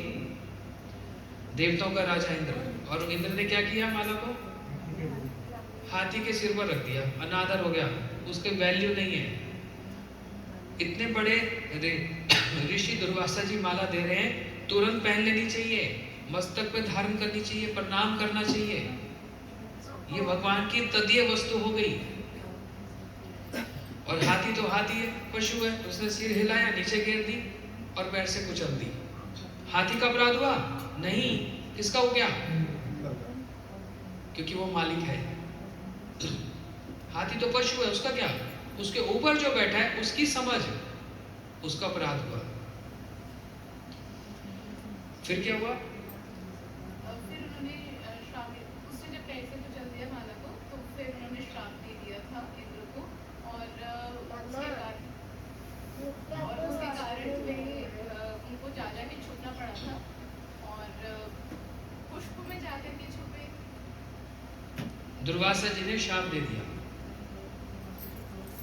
देवताओं का राजा इंद्र। और इंद्र ने क्या किया? माला को हाथी के सिर पर रख दिया, अनादर हो गया, उसके वैल्यू नहीं है। इतने बड़े ऋषि दुर्वासा जी माला दे रहे हैं, तुरंत पहन लेनी चाहिए, मस्तक पे धारण करनी चाहिए, प्रणाम करना चाहिए। ये भगवान की तदीय वस्तु हो गई। और हाथी तो हाथी है, पशु है, उसने सिर हिलाया, नीचे गिर दी और पैर से कुचल दी। हाथी का अपराध हुआ? नहीं। किसका हो गया? क्योंकि वो मालिक है। हाथी तो पशु है, उसका क्या? उसके ऊपर जो बैठा है उसकी समझ, उसका अपराध हुआ। फिर क्या हुआ? फिर उन्होंने श्राप, उसने जब पैर से कुचल दिया माला को, तो फिर उन्होंने श्राप दे दिया था इंद्र को। और उसके कारण में उनको ज्यादा भी छुपना पड़ा था, और पुष्प में जाकर के छुपे। दुर्वासा जी ने श्राप दे दिया।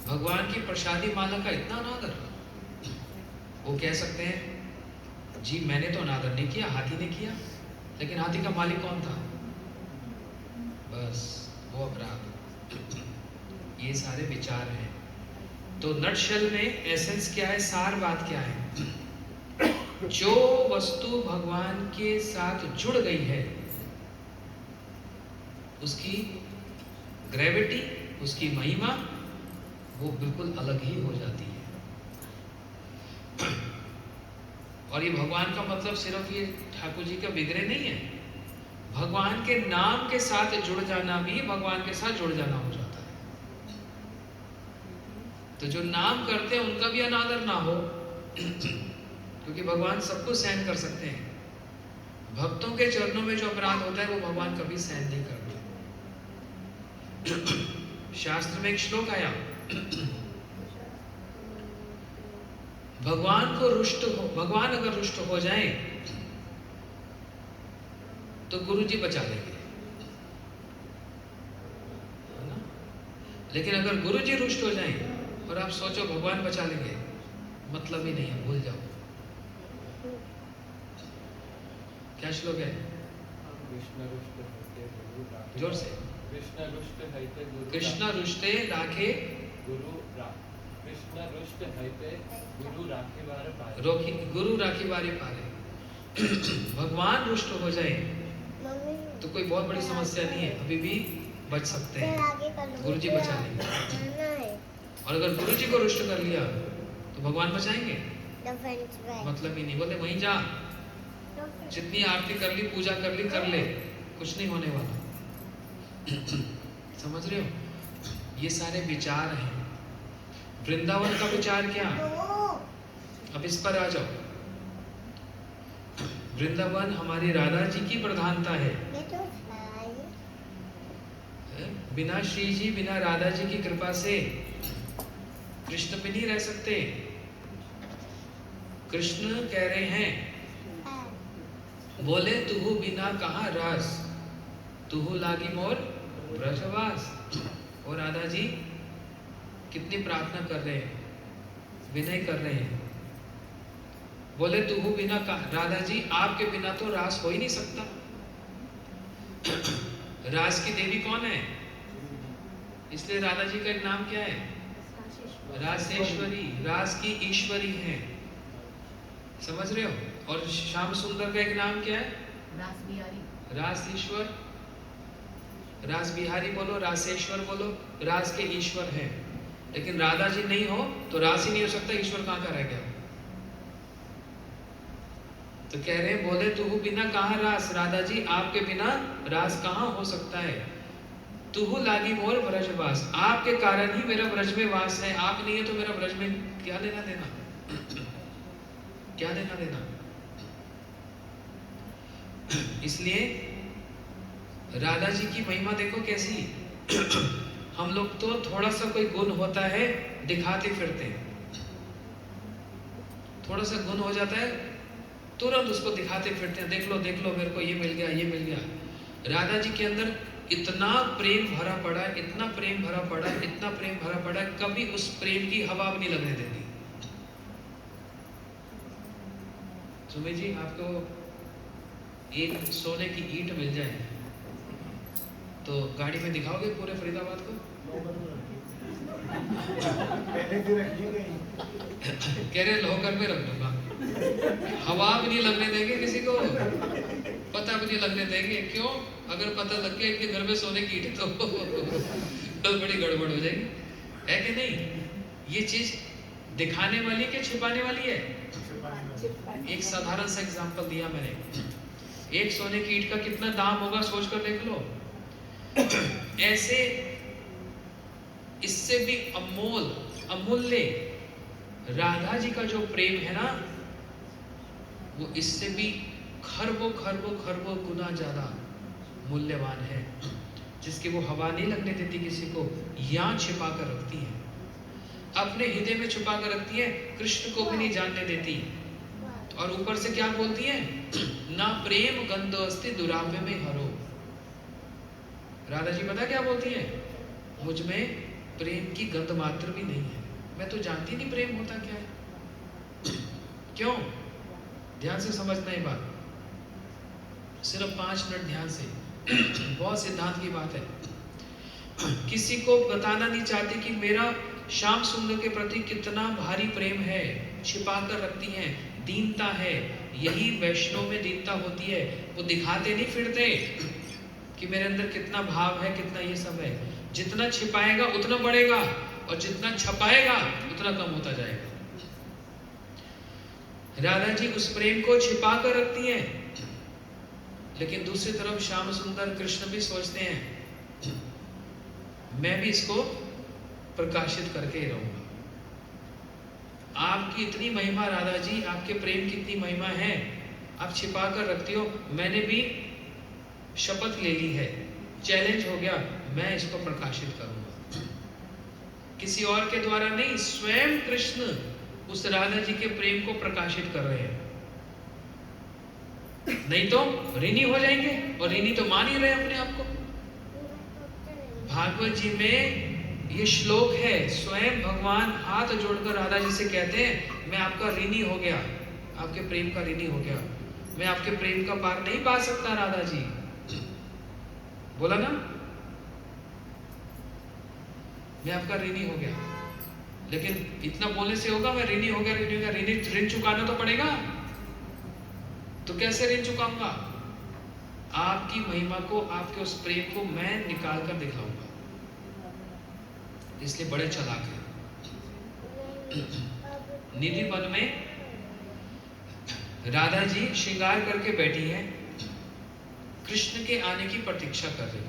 भगवान की प्रसादी माला का इतना अनादर। वो कह सकते हैं जी मैंने तो अनादर नहीं किया, हाथी ने किया, लेकिन हाथी का मालिक कौन था? बस वो अपराध। ये सारे विचार हैं। तो नटशेल में एसेंस क्या है, सार बात क्या है? जो वस्तु भगवान के साथ जुड़ गई है उसकी ग्रेविटी, उसकी महिमा वो बिल्कुल अलग ही हो जाती है। और ये भगवान का मतलब सिर्फ ये ठाकुर जी का विग्रह नहीं है, भगवान के नाम के साथ जुड़ जाना भी भगवान के साथ जुड़ जाना हो जाता है। तो जो नाम करते हैं उनका भी अनादर ना हो, क्योंकि भगवान सबको सहन कर सकते हैं। भक्तों के चरणों में जो अपराध होता है वो भगवान कभी सहन नहीं करते। शास्त्र में एक श्लोक आया, भगवान अगर रुष्ट हो जाए तो गुरु जी बचा लेंगे, है ना? लेकिन अगर गुरु जी रुष्ट हो जाए और आप सोचो भगवान बचा लेंगे, मतलब ही नहीं है, भूल जाओ। क्या श्लोक है? जोर से। कृष्ण रुष्टे राखे गुरु राखी बारे पारे। भगवान रुष्ट हो जाए तो कोई बहुत बड़ी समस्या नहीं है, अभी भी बच सकते हैं, गुरु जी बचा लेंगे। और अगर गुरु जी को रुष्ट कर लिया तो भगवान बचाएंगे? मतलब ही नहीं। बोले वहीं जा, जितनी आरती कर ली, पूजा कर ली, कर ले, कुछ नहीं होने वाला। समझ रहे हो? ये सारे विचार हैं। वृंदावन का विचार क्या? अब इस पर आ जाओ। वृंदावन हमारी राधा जी की प्रधानता है। बिना श्री जी, बिना राधा जी की कृपा से कृष्ण भी नहीं रह सकते। कृष्ण कह रहे हैं, बोले तुहु बिना कहाँ रास, तुहु लागी मोर ब्रजवास। और राधा जी कितनी प्रार्थना कर रहे हैं, विनय कर रहे हैं। बोले तुहु बिना राधा जी, आपके बिना तो रास हो ही नहीं सकता। रास की देवी कौन है? इसलिए राधा जी का एक नाम क्या है? रासेश्वरी, रास की ईश्वरी है। समझ रहे हो? और श्याम सुंदर का एक नाम क्या है? रास बिहारी। रास ईश्वर, रास बिहारी बोलो, रासेश्वर बोलो, रास के ईश्वर है। लेकिन राधा जी नहीं हो तो रास ही नहीं हो सकता, ईश्वर कहाँ का रह गया? तो कह रहे हैं, बोले तुहु बिना कहाँ रास, राधा जी आपके बिना रास कहाँ हो सकता है। तुहु लागी मोर ब्रजवास, आपके कारण ही मेरा ब्रज में वास है। आप नहीं है तो मेरा ब्रज में क्या लेना देना, क्या लेना देना। इसलिए राधा जी की महिमा देखो कैसी। हम लोग तो थोड़ा सा कोई गुण होता है दिखाते फिरते हैं, थोड़ा सा गुण हो जाता है तुरंत उसको दिखाते फिरते हैं, देख लो मेरे को ये मिल गया, ये मिल गया। राधा जी के अंदर इतना प्रेम भरा पड़ा है, इतना प्रेम भरा पड़ा है, इतना प्रेम भरा पड़ा है, कभी उस प्रेम की हवा भी नहीं लगने देती। सुमी जी, आपको एक सोने की ईंट मिल जाए तो गाड़ी में दिखाओगे पूरे फरीदाबाद को? कह रहे लोकर में रख दूंगा, हवा भी नहीं लगने देंगे किसी को, पता भी नहीं लगने देंगे। क्यों? अगर पता लग गया इनके घर में सोने की ईंट तो बड़ी गड़बड़ हो जाएगी, है कि नहीं? ये चीज दिखाने वाली के छिपाने वाली है? एक साधारण सा एग्जांपल दिया मैंने। एक सोने की ईंट का कितना दाम होगा सोच कर देख लो। ऐसे इससे भी अमूल्य राधा जी का जो प्रेम है ना, वो इससे भी खरबों गुना ज्यादा मूल्यवान है, जिसकी वो हवा नहीं लगने देती किसी को, यहाँ छिपा कर रखती है, अपने हृदय में छुपा कर रखती है, कृष्ण को भी नहीं जानने देती। और ऊपर से क्या बोलती है? ना प्रेम गंधो अस्ति दुरापे में हरो। राधा जी पता क्या बोलती है? मुझ में प्रेम की गंध मात्र भी नहीं है, मैं तो जानती नहीं प्रेम होता क्या है। क्यों? ध्यान से समझना ये बात, सिर्फ 5 मिनट ध्यान से। बहुत सिद्धांत की बात है। किसी को बताना नहीं चाहती कि मेरा श्याम सुंदर के प्रति कितना भारी प्रेम है, छिपा कर रखती हैं, दीनता है। यही वैष्णव में दीनता होती है, वो दिखाते नहीं फिरते कि मेरे अंदर कितना भाव है, कितना ये सब है। जितना छिपाएगा उतना बढ़ेगा, और जितना छपाएगा उतना कम होता जाएगा। राधा जी उस प्रेम को छिपा कर रखती हैं, लेकिन दूसरी तरफ श्याम सुंदर कृष्ण भी सोचते हैं मैं भी इसको प्रकाशित करके ही रहूंगा। आपकी इतनी महिमा राधा जी, आपके प्रेम की इतनी महिमा है, आप छिपा कर रखती हो। मैंने भी शपथ ले ली है, चैलेंज हो गया, मैं इसको प्रकाशित करूंगा। किसी और के द्वारा नहीं, स्वयं कृष्ण उस राधा जी के प्रेम को प्रकाशित कर रहे हैं। नहीं तो ऋणी हो जाएंगे, और ऋणी तो मान ही रहे अपने आप को। भागवत जी में ये श्लोक है, स्वयं भगवान हाथ जोड़कर राधा जी से कहते हैं मैं आपका ऋणी हो गया, आपके प्रेम का ऋणी हो गया, मैं आपके प्रेम का पार नहीं पा सकता। राधा जी बोला ना, मैं आपका ऋणी हो गया। लेकिन इतना बोलने से होगा? मैं ऋणी हो गया, ऋण चुकाना तो पड़ेगा। तो कैसे ऋण चुकाऊंगा? आपकी महिमा को, आपके उस प्रेम को मैं निकाल कर दिखाऊंगा। इसलिए बड़े चालाक हैं। निधि वन में राधा जी श्रृंगार करके बैठी हैं, कृष्ण के आने की प्रतीक्षा कर रही हैं।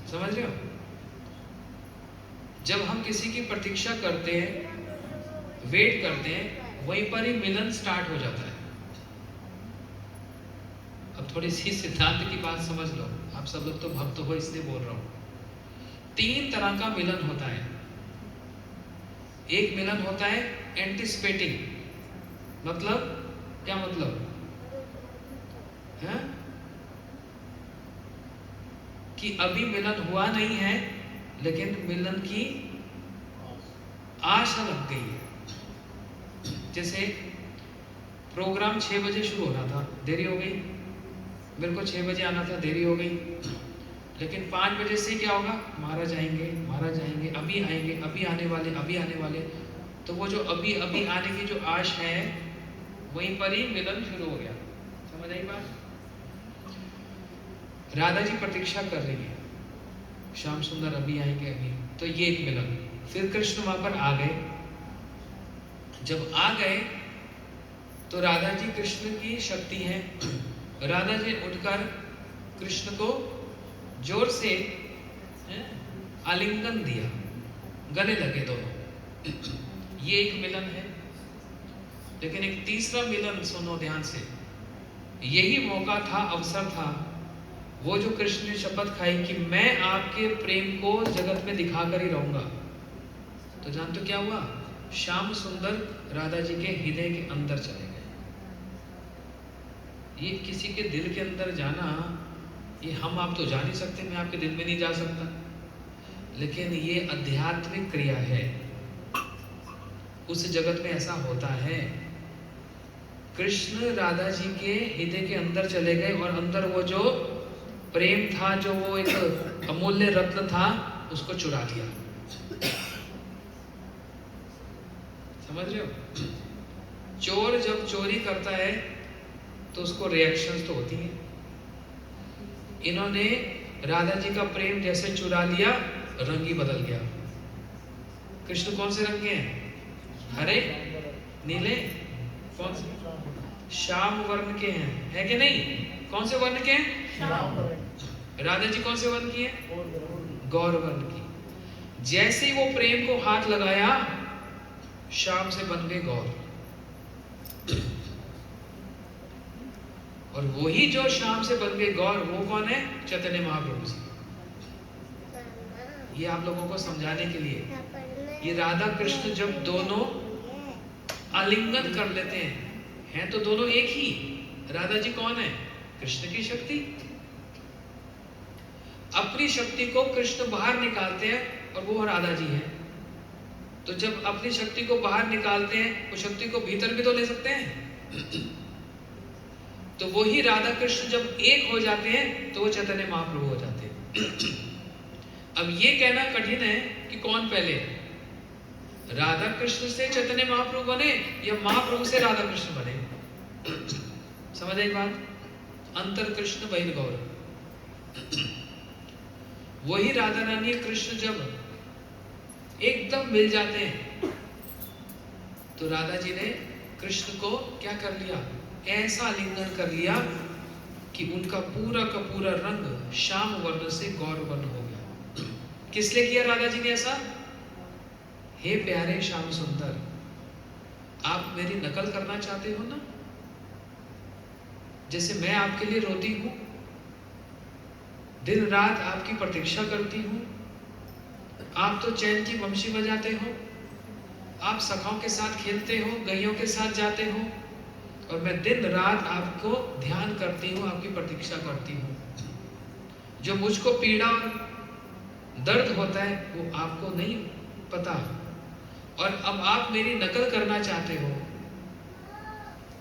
समझ रहे हो? जब हम किसी की प्रतीक्षा करते हैं, वेट करते हैं, वहीं पर ही मिलन स्टार्ट हो जाता है। अब थोड़ी सी सिद्धांत की बात समझ लो, आप सब लोग तो भक्त हो इसलिए बोल रहा हूं। 3 तरह का मिलन होता है। एक मिलन होता है एंटिसिपेटिंग, मतलब क्या मतलब है कि अभी मिलन हुआ नहीं है लेकिन मिलन की आशा लग गई है। जैसे प्रोग्राम 6 बजे शुरू होना था, देरी हो गई, मेरे को 6 बजे आना था, देरी हो गई, लेकिन 5 बजे से क्या होगा, महाराज आएंगे, महाराज आएंगे, अभी आएंगे, अभी आने वाले, अभी आने वाले। तो वो जो अभी अभी आने की जो आश है वहीं पर ही मिलन शुरू हो गया। समझ आई बात? राधा जी प्रतीक्षा कर रही है, श्याम सुंदर अभी आएंगे अभी, तो ये एक मिलन। फिर कृष्ण वहां पर आ गए। जब आ गए तो राधा जी कृष्ण की शक्ति है, राधा जी उठकर कृष्ण को जोर से आलिंगन दिया, गले लगे दोनों। ये एक मिलन है। लेकिन एक तीसरा मिलन सुनो ध्यान से, यही मौका था, अवसर था, वो जो कृष्ण ने शपथ खाई कि मैं आपके प्रेम को जगत में दिखाकर ही रहूंगा। तो जानते हो क्या हुआ? श्याम सुंदर राधा जी के हृदय के अंदर चले गए। ये किसी के दिल के अंदर जाना, ये हम आप तो जा नहीं सकते, मैं आपके दिल में नहीं जा सकता, लेकिन ये आध्यात्मिक क्रिया है। उस जगत में ऐसा होता है। कृष्ण राधा जी के हृदय के अंदर चले गए और अंदर वो जो प्रेम था, जो वो एक अमूल्य रत्न था, उसको चुरा लिया। समझ रहे हो? चोर जब चोरी करता है तो उसको रिएक्शंस तो होती हैं। इन्होंने राधा जी का प्रेम जैसे चुरा लिया, रंग ही बदल गया। कृष्ण कौन से रंग के हैं? हरे, नीले, कौन से? श्याम वर्ण के हैं, है कि नहीं? कौन से वर्ण के हैं? राधा जी कौन से वर्ण की है? गौर वर्ण की। जैसे ही वो प्रेम को हाथ लगाया, श्याम से बन गए गौर। और वही जो श्याम से बन गए गौर, वो कौन है? चैतन्य महाप्रभु जी। ये आप लोगों को समझाने के लिए, ये राधा कृष्ण जब दोनों आलिंगन कर लेते हैं तो दोनों एक ही। राधा जी कौन है? कृष्ण की शक्ति। अपनी शक्ति को कृष्ण बाहर निकालते हैं और वो राधा जी है। तो जब अपनी शक्ति को बाहर निकालते हैं, वो शक्ति को भीतर भी तो ले सकते हैं। तो वही राधा कृष्ण जब एक हो जाते हैं तो वो चैतन्य महाप्रभु हो जाते हैं। अब ये कहना कठिन है कि कौन पहले, राधा कृष्ण से चैतन्य महाप्रभु बने या महाप्रभु से राधा कृष्ण बने? समझ आई बात? अंतर कृष्ण बहिर् गौर। वही राधा रानी कृष्ण जब एकदम मिल जाते हैं तो राधा जी ने कृष्ण को क्या कर लिया? ऐसा आलिंगन कर लिया कि उनका पूरा का पूरा रंग श्याम वर्ण से गौर वर्ण हो गया। किस लिए किया राधा जी ने ऐसा? हे प्यारे श्याम सुंदर, आप मेरी नकल करना चाहते हो ना? जैसे मैं आपके लिए रोती हूं, दिन रात आपकी प्रतीक्षा करती हूं, आप तो चैन की बंशी बजाते हो, आप सखाओं के साथ खेलते हो, गैयों के साथ जाते हो, और मैं दिन रात आपको ध्यान करती हूँ, आपकी प्रतीक्षा करती हूँ। जो मुझको पीड़ा और दर्द होता है वो आपको नहीं पता, और अब आप मेरी नकल करना चाहते हो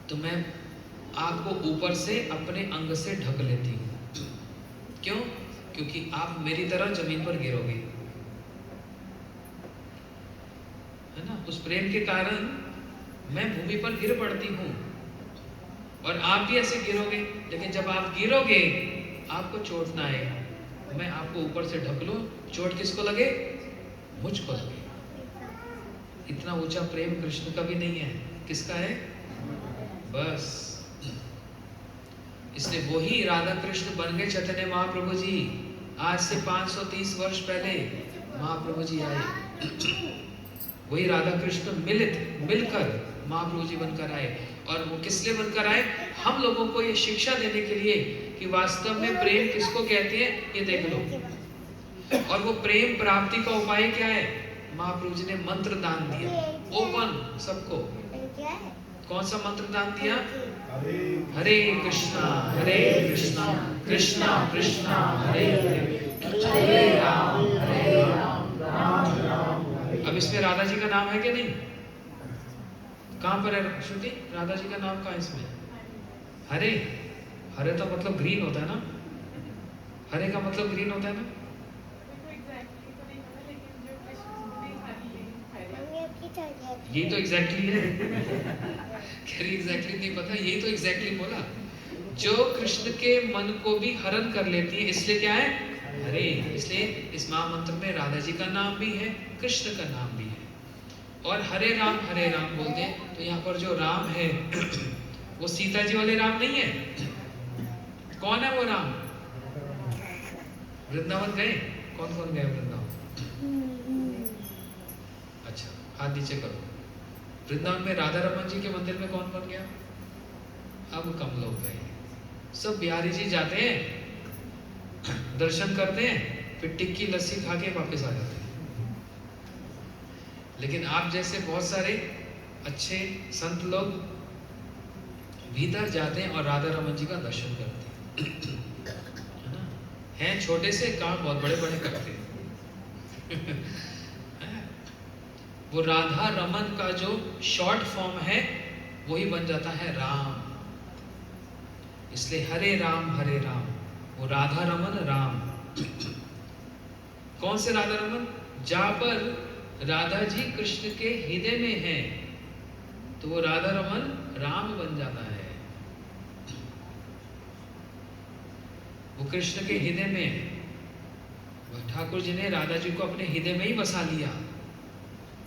तो मैं आपको ऊपर से अपने अंग से ढक लेती हूँ। क्यों? क्योंकि आप मेरी तरह जमीन पर गिरोगे, है ना? उस प्रेम के कारण मैं भूमि पर गिर पड़ती हूँ और आप भी ऐसे गिरोगे। लेकिन जब आप गिरोगे आपको चोट ना आए, मैं आपको ऊपर से ढक लूं, चोट किसको लगे? मुझको लगे। इतना ऊंचा प्रेम कृष्ण का भी नहीं है। किसका है? बस इसलिए वही राधा कृष्ण बन गए चैतन्य महाप्रभु जी। आज से 530 वर्ष पहले महाप्रभु जी आए, वही राधा कृष्ण मिलकर महाप्रभु जी बनकर आए। और वो किस लिए बनकर आए? हम लोगों को ये शिक्षा देने के लिए कि वास्तव में प्रेम किसको कहते हैं, ये देख लो। और वो प्रेम प्राप्ति का उपाय क्या है? महाप्रभु जी ने मंत्र दान दिया, ओपन सबको। कौन सा मंत्र दान दिया? हरे कृष्णा कृष्णा कृष्णा हरे हरे, हरे राम राम राम। अब इसमें राधा जी का नाम है कि नहीं? कहाँ पर है श्रुति? राधा जी का नाम कहाँ है इसमें? हरे। हरे तो मतलब ग्रीन होता है ना? हरे का मतलब ग्रीन होता है ना? यही तो एग्जैक्टली है। कह रही एग्जैक्टली नहीं पता, यही तो एग्जैक्टली बोला। जो कृष्ण के मन को भी हरण कर लेती है, इसलिए क्या है? हरे। इसलिए इस महामंत्र में राधा जी का नाम भी है, कृष्ण का नाम भी है। और हरे राम बोलते हैं तो यहाँ पर जो राम है वो सीता जी वाले राम नहीं है। कौन है वो राम? वृंदावन गए? कौन कौन गए वृंदावन? अच्छा, हाथ नीचे करो। वृंदावन में राधा रमन जी के मंदिर में कौन कौन गया? अब कम लोग गए। सब बिहारी जी जाते हैं, दर्शन करते हैं, फिर टिक्की लस्सी खा के वापस आ जाते हैं। लेकिन आप जैसे बहुत सारे अच्छे संत लोग भीतर जाते हैं और राधा रमन जी का दर्शन करते हैं, है ना? हैं छोटे से काम बहुत बड़े बड़े करते हैं। वो राधा रमन का जो शॉर्ट फॉर्म है वही बन जाता है राम। इसलिए हरे राम, वो राधा रमन राम। कौन से राधा रमन? जहां पर राधा जी कृष्ण के हृदय में है तो वो राधा रमन राम बन जाता है। वो कृष्ण के हृदय में है। ठाकुर जी ने राधा जी को अपने हृदय में ही बसा लिया।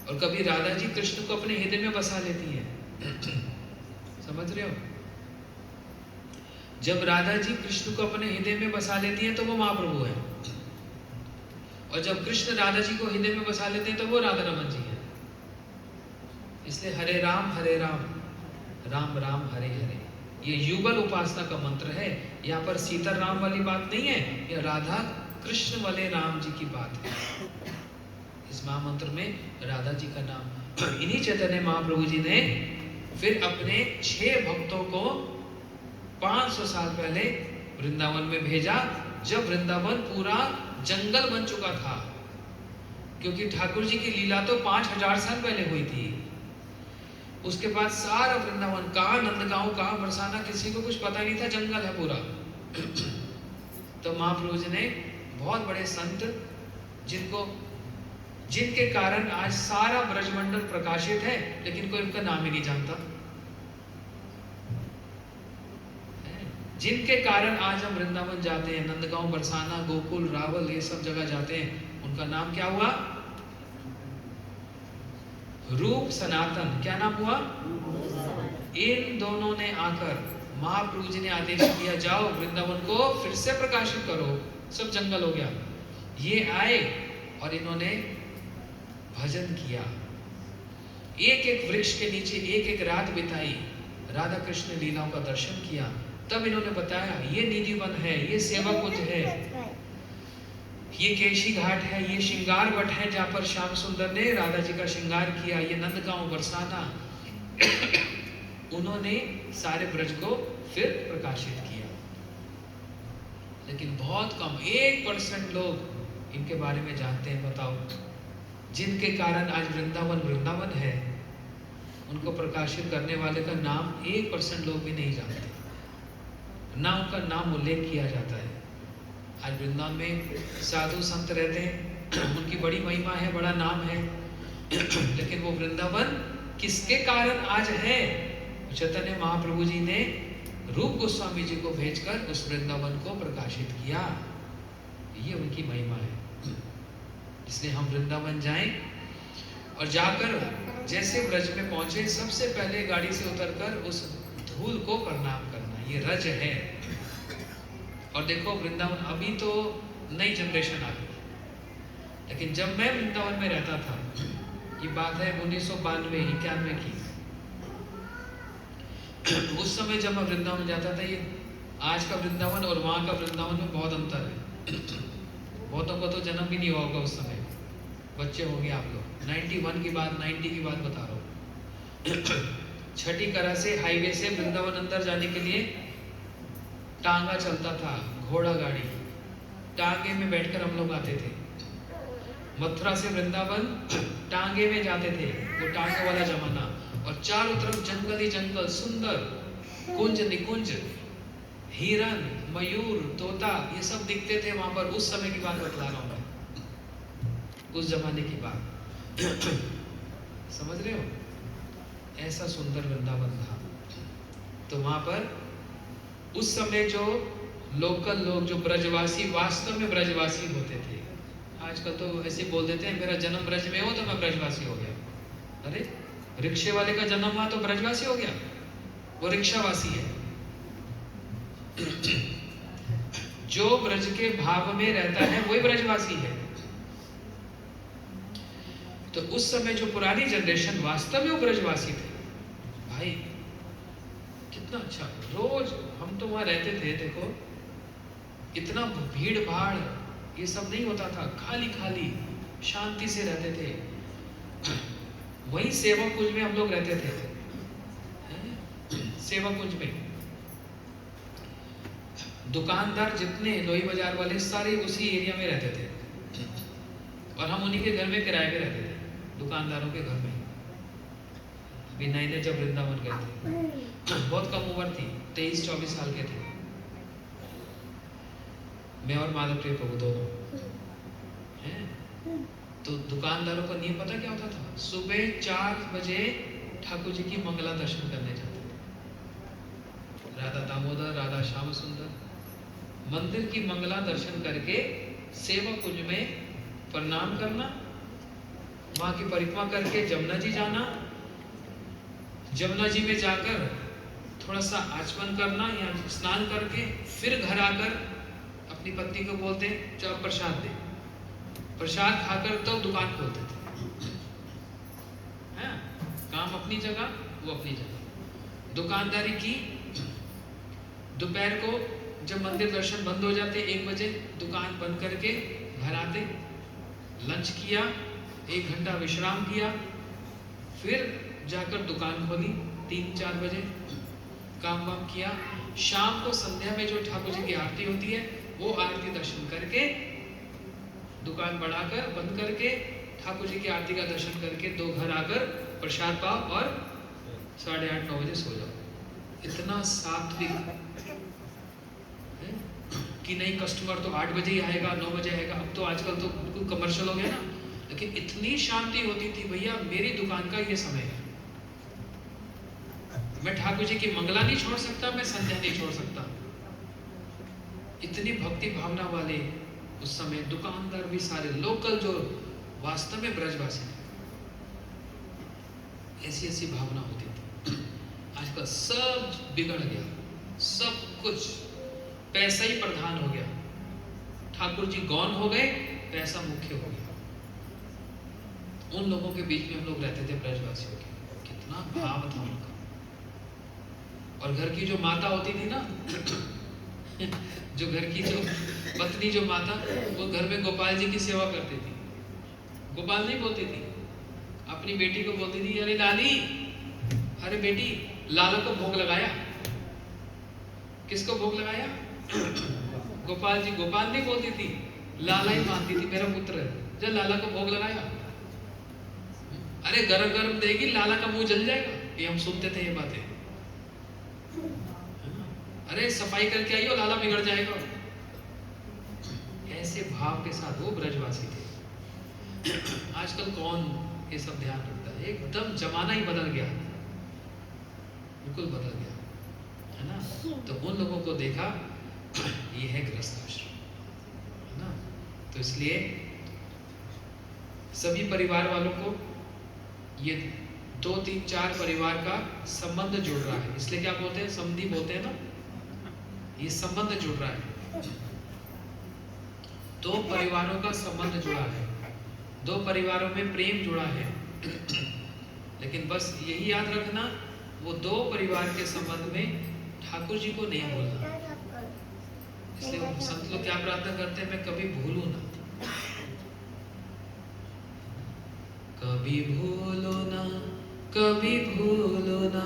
और कभी राधा जी कृष्ण को अपने हृदय में बसा लेती है। समझ रहे हो? जब राधा जी कृष्ण को अपने हृदय में बसा लेती है तो वो महाप्रभु है, और जब कृष्ण राधा जी को हृदय में बसा लेते हैं तो वो राधा रमन जी है। इसलिए हरे राम राम राम हरे हरे, ये युगल उपासना का मंत्र है। यहाँ पर सीता राम वाली बात नहीं है, यह राधा कृष्ण वाले राम जी की बात है। इस महामंत्र में राधा जी का नाम। इन्हीं चैतन्य महाप्रभु जी ने फिर अपने 6 भक्तों को 500 साल पहले वृंदावन में भेजा, जब वृंदावन पूरा जंगल बन चुका था। क्योंकि ठाकुर जी की लीला तो 5000 साल पहले हुई थी। उसके बाद सारा वृंदावन, कहाँ नंदगांव, कहाँ बरसाना, किसी को कुछ पता नहीं था, जंगल है पूरा। तो महाप्रभु जी ने बहुत बड़े संत, जिनके कारण आज सारा ब्रजमंडल प्रकाशित है, लेकिन कोई उनका नाम ही नहीं जानता। जिनके कारण आज हम वृंदावन जाते हैं, नंदगांव, बरसाना, गोकुल, रावल, ये सब जगह जाते हैं, उनका नाम क्या हुआ? रूप सनातन। क्या नाम हुआ? इन दोनों ने आकर महाप्रभु जी ने आदेश दिया, जाओ वृंदावन को फिर से प्रकाशित करो, सब जंगल हो गया। ये आए और इन्होंने भजन किया, एक एक वृक्ष के नीचे एक एक रात बिताई, राधा कृष्ण लीलाओं का दर्शन किया। तब इन्होंने बताया, ये निधि वन है, ये सेवा कुंज है, ये केशी घाट है, ये श्रृंगार वट है जहाँ पर श्याम सुंदर ने राधा जी का श्रृंगार किया, ये नंदगांव, बरसाना। उन्होंने सारे ब्रज को फिर प्रकाशित किया। लेकिन बहुत कम, 1% लोग इनके बारे में जानते हैं। बताओ, जिनके कारण आज वृंदावन वृंदावन है, उनको प्रकाशित करने वाले का नाम 1% लोग भी नहीं जानते, ना उनका नाम उल्लेख किया जाता है। आज वृंदावन में साधु संत रहते हैं, उनकी बड़ी महिमा है, बड़ा नाम है, लेकिन वो वृंदावन किसके कारण आज है? चैतन्य महाप्रभु जी ने रूप गोस्वामी जी को भेजकर उस वृंदावन को प्रकाशित किया। ये उनकी महिमा है। इसलिए हम वृंदावन जाएं और जाकर जैसे ब्रज में पहुंचे, सबसे पहले गाड़ी से उतरकर उस धूल को प्रणाम करना, ये रज है। और देखो वृंदावन, अभी तो नई जनरेशन आ गई, लेकिन जब मैं वृंदावन में रहता था, ये बात है 1992-91 की, उस समय जब मैं वृंदावन जाता था, ये आज का वृंदावन और वहाँ का वृंदावन में बहुत अंतर है। बहुतों को तो जन्म भी नहीं हुआ होगा उस समय, बच्चे होंगे आप लोग। 91 की बात, 90 की बात बता रहा हूँ। छठी करा से हाईवे से वृंदावन अंदर जाने के लिए टांगा चलता था, घोड़ा गाड़ी, टांगे में बैठकर हम लोग आते थे। मथुरा से वृंदावन टांगे में जाते थे, वो टांगे वाला जमाना। और चारों तरफ जंगल ही जंगल, सुंदर कुंज निकुंज, हिरन, मयूर, तोता, ये सब दिखते थे वहां पर। उस समय की बात बतला रहा हूं मैं, उस जमाने की बात। समझ रहे हो? ऐसा सुंदर वृंदावन था। तो वहां पर उस समय जो लोकल लोग, जो ब्रजवासी, वास्तव में ब्रजवासी होते थे। आजकल तो ऐसे बोल देते हैं मेरा जन्म ब्रज में हो तो मैं ब्रजवासी हो गया। अरे रिक्शे वाले का जन्म हुआ तो ब्रजवासी हो गया, वो रिक्शावासी है। जो ब्रज के भाव में रहता है वही ब्रजवासी है। तो उस समय जो पुरानी जनरेशन वास्तव में वो ब्रजवासी थे। भाई कितना अच्छा, रोज हम तो वहां रहते थे, देखो इतना भीड़ भाड़ ये सब नहीं होता था, खाली खाली शांति से रहते थे। वही सेवा कुंज में हम लोग रहते थे। सेवा कुंज में दुकानदार जितने लोई बाजार वाले सारे उसी एरिया में रहते थे, और हम उन्हीं के घर में किराए पे रहते थे, दुकानदारों के घर में। अभी नए नए जब वृंदावन गए थे, बहुत कम उम्र थी, 23-24 साल के थे मैं और माधव प्रिय प्रभु दोनों हैं। तो दुकानदारों को नहीं पता क्या होता था, सुबह 4 बजे ठाकुर जी की मंगला दर्शन करने जाते थे। राधा दामोदर, राधा श्याम सुंदर, मंदिर की मंगला दर्शन करके सेवा कुंज में प्रणाम करना, वहां की परिक्रमा करके जमुना जी जाना, जमुना जी में जाकर थोड़ा सा आचमन करना या स्नान करके फिर घर आकर अपनी पत्नी को बोलते चलो प्रसाद दे, प्रसाद खाकर तो दुकान खोलते थे। हैं? काम अपनी जगह, वो अपनी जगह, दुकानदारी की। दोपहर को जब मंदिर दर्शन बंद हो जाते 1 बजे, दुकान बंद करके घर आते, लंच किया, 1 घंटा विश्राम किया, फिर जाकर दुकान खोली 3-4 बजे, काम वाम किया। शाम को संध्या में जो ठाकुर जी की आरती होती है वो आरती दर्शन करके दुकान बढ़ाकर बंद करके ठाकुर जी की आरती का दर्शन करके 2 घर आकर प्रसाद पाओ और 8:30-9 बजे सो जाओ। इतना सात्विक कि नहीं कस्टमर तो 8 बजे ही आएगा, 9 बजे आएगा। अब तो आजकल तो बिल्कुल कमर्शियल हो गया ना, लेकिन इतनी शांति होती थी भैया, मेरी दुकान का ये समय है, मैं ठाकुर जी की मंगला नहीं छोड़ सकता, मैं संध्या नहीं छोड़ सकता। इतनी भक्ति भावना वाले उस समय दुकानदार भी सारे लोकल जो वास्तव में ब्रजवासी थे, ऐसी ऐसी भावना होती थी। आजकल सब बिगड़ गया, सब कुछ पैसा ही प्रधान हो गया। ठाकुर जी गौण हो गए, पैसा मुख्य हो गया। उन लोगों के बीच में हम लोग रहते थे ब्रजवासियों के, कितना भाव था उनका। और घर की जो माता होती थी ना जो घर की जो पत्नी, जो माता, वो घर में गोपाल जी की सेवा करती थी। गोपाल नहीं बोलती थी, अपनी बेटी को बोलती थी अरे लाली, अरे बेटी, लाला को भोग लगाया। किसको भोग लगाया? गोपाल जी। गोपाल नहीं बोलती थी, लाला ही मानती थी, मेरा पुत्र है, जब लाला को भोग लगाया। अरे गरम गरम देगी, लाला का मुंह जल जाएगा, ये हम सुनते थे ये बातें। अरे सफाई करके आइयो, लाला बिगड़ जाएगा। ऐसे भाव के साथ वो ब्रजवासी थे। आजकल कौन ये सब ध्यान रखता है? एकदम जमाना ही बदल गया, बिल्कुल बदल गया, है ना। तो उन लोगों को देखा, ये है गृहस्थ आश्रम, है ना। तो इसलिए सभी परिवार वालों को ये 2-3-4 परिवार का संबंध जुड़ रहा है, इसलिए क्या बोलते हैं, समधी बोलते हैं ना, ये संबंध जुड़ रहा है। 2 परिवारों का संबंध जुड़ा है, 2 परिवारों में प्रेम जुड़ा है। लेकिन बस यही याद रखना वो दो परिवार के संबंध में ठाकुर जी को नहीं बोलना। इसलिए वो संत लोग क्या प्रार्थना करते हैं, मैं कभी भूलूं ना, कभी भूलो ना, कभी भूलो ना,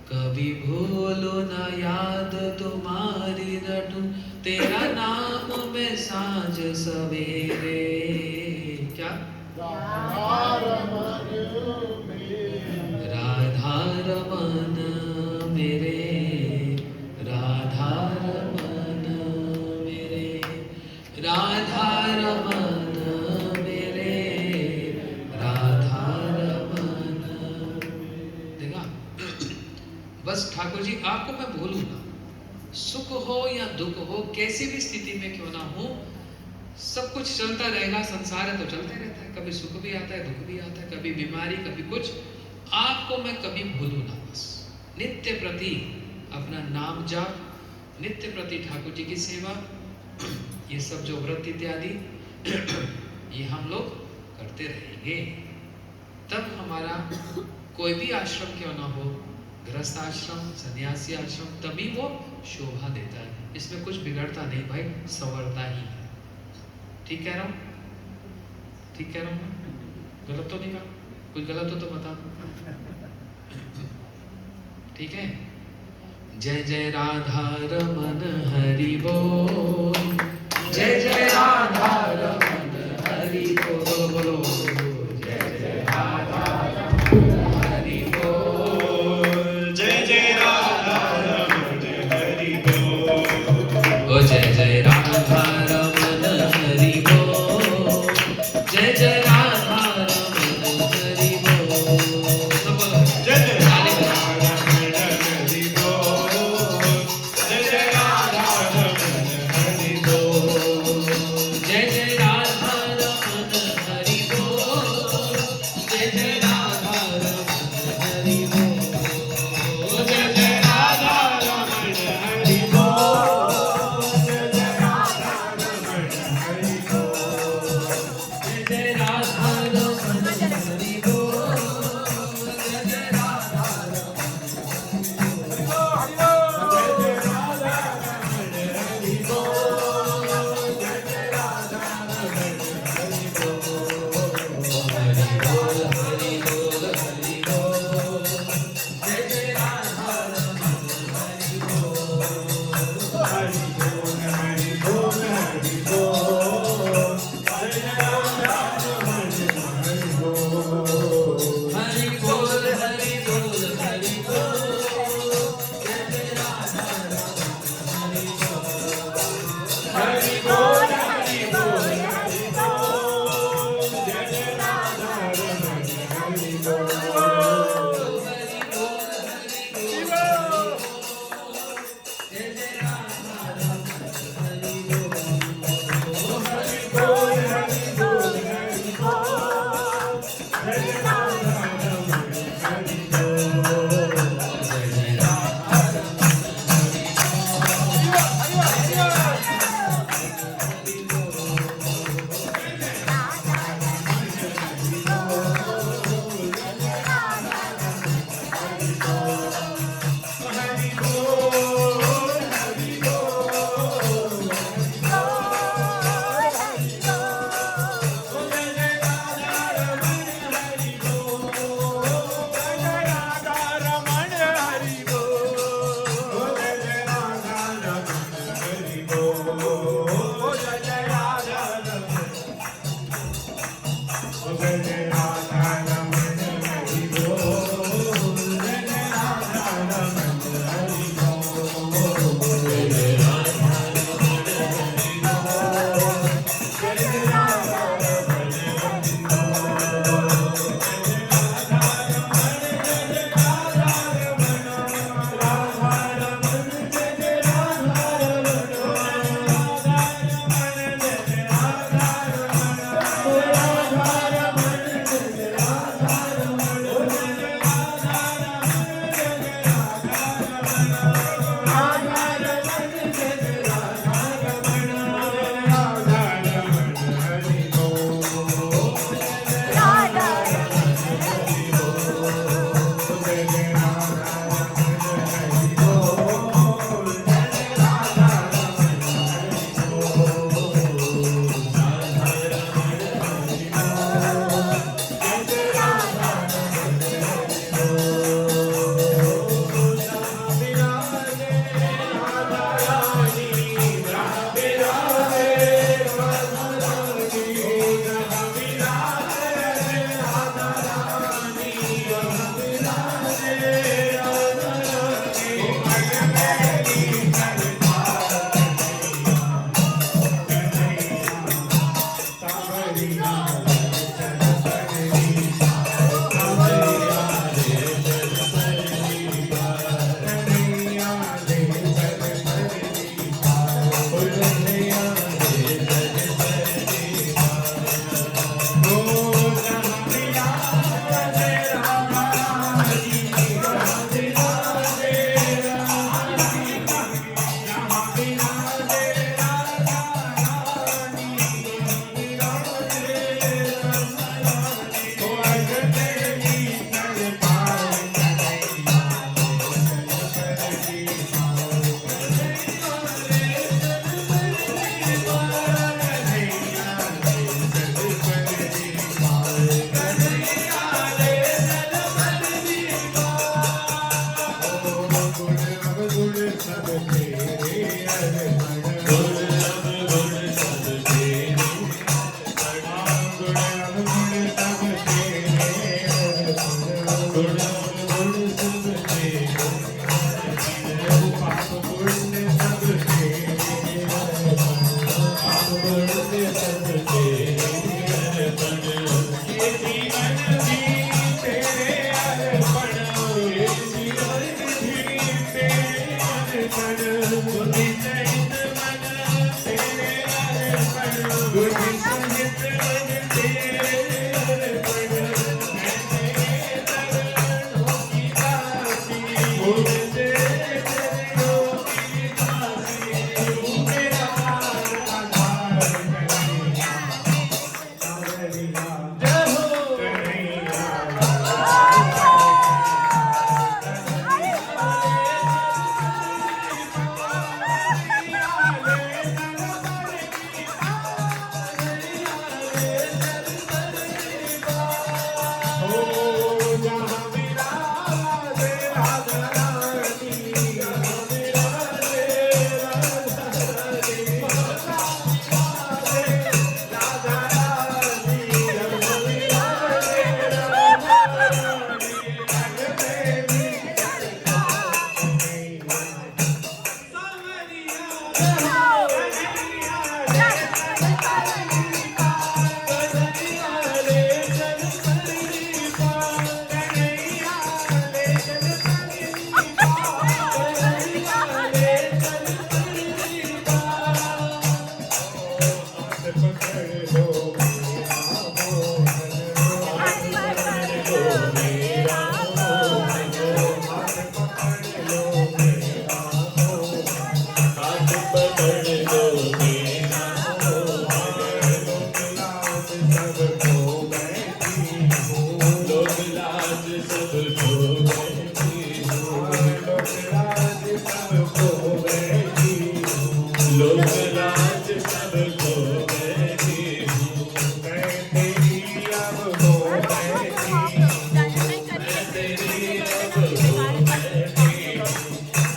कभी भूलो ना याद तुम्हारी रटूं, तेरा नाम में सांझ सवेरे। क्या? राधा रमन मेरे, राधा रमन मेरे, राधा रमन मेरे, राधा रमन। देखा, बस ठाकुर जी आपको मैं भूलूं ना, सुख हो या दुख हो, कैसी भी स्थिति में क्यों ना हो, सब कुछ चलता रहेगा। संसार है तो चलते रहता है, कभी सुख भी आता है, दुख भी आता है, कभी बीमारी, कभी कुछ। आपको मैं कभी भूलूं ना, बस नित्य प्रति अपना नाम जाप, नित्य प्रति ठाकुर जी की सेवा, ये सब जो व्रत इत्यादि ये हम लोग करते रहेंगे। तब हमारा कोई भी आश्रम क्यों ना हो, गृहस्थ आश्रम, सन्यासी आश्रम, तभी वो शोभा देता है। इसमें कुछ बिगड़ता नहीं भाई, संवरता ही है। ठीक कह रहा हूँ? ठीक कह रहा हूँ? गलत तो नहीं कहा? कुछ गलत हो तो बता। ठीक है? जय जय राधा रमन हरि बोल, जय जय राधा रमन हरि बोल, बोलो जय जय राधा रमन हरि बोल, जय जय राधा रमन हरि बोल, ओ जय जय राधा रमन हरि बोल, जय जय राधा रमन हरि बोल। सब बोलो जय जय राधा रमन हरि बोल, जय जय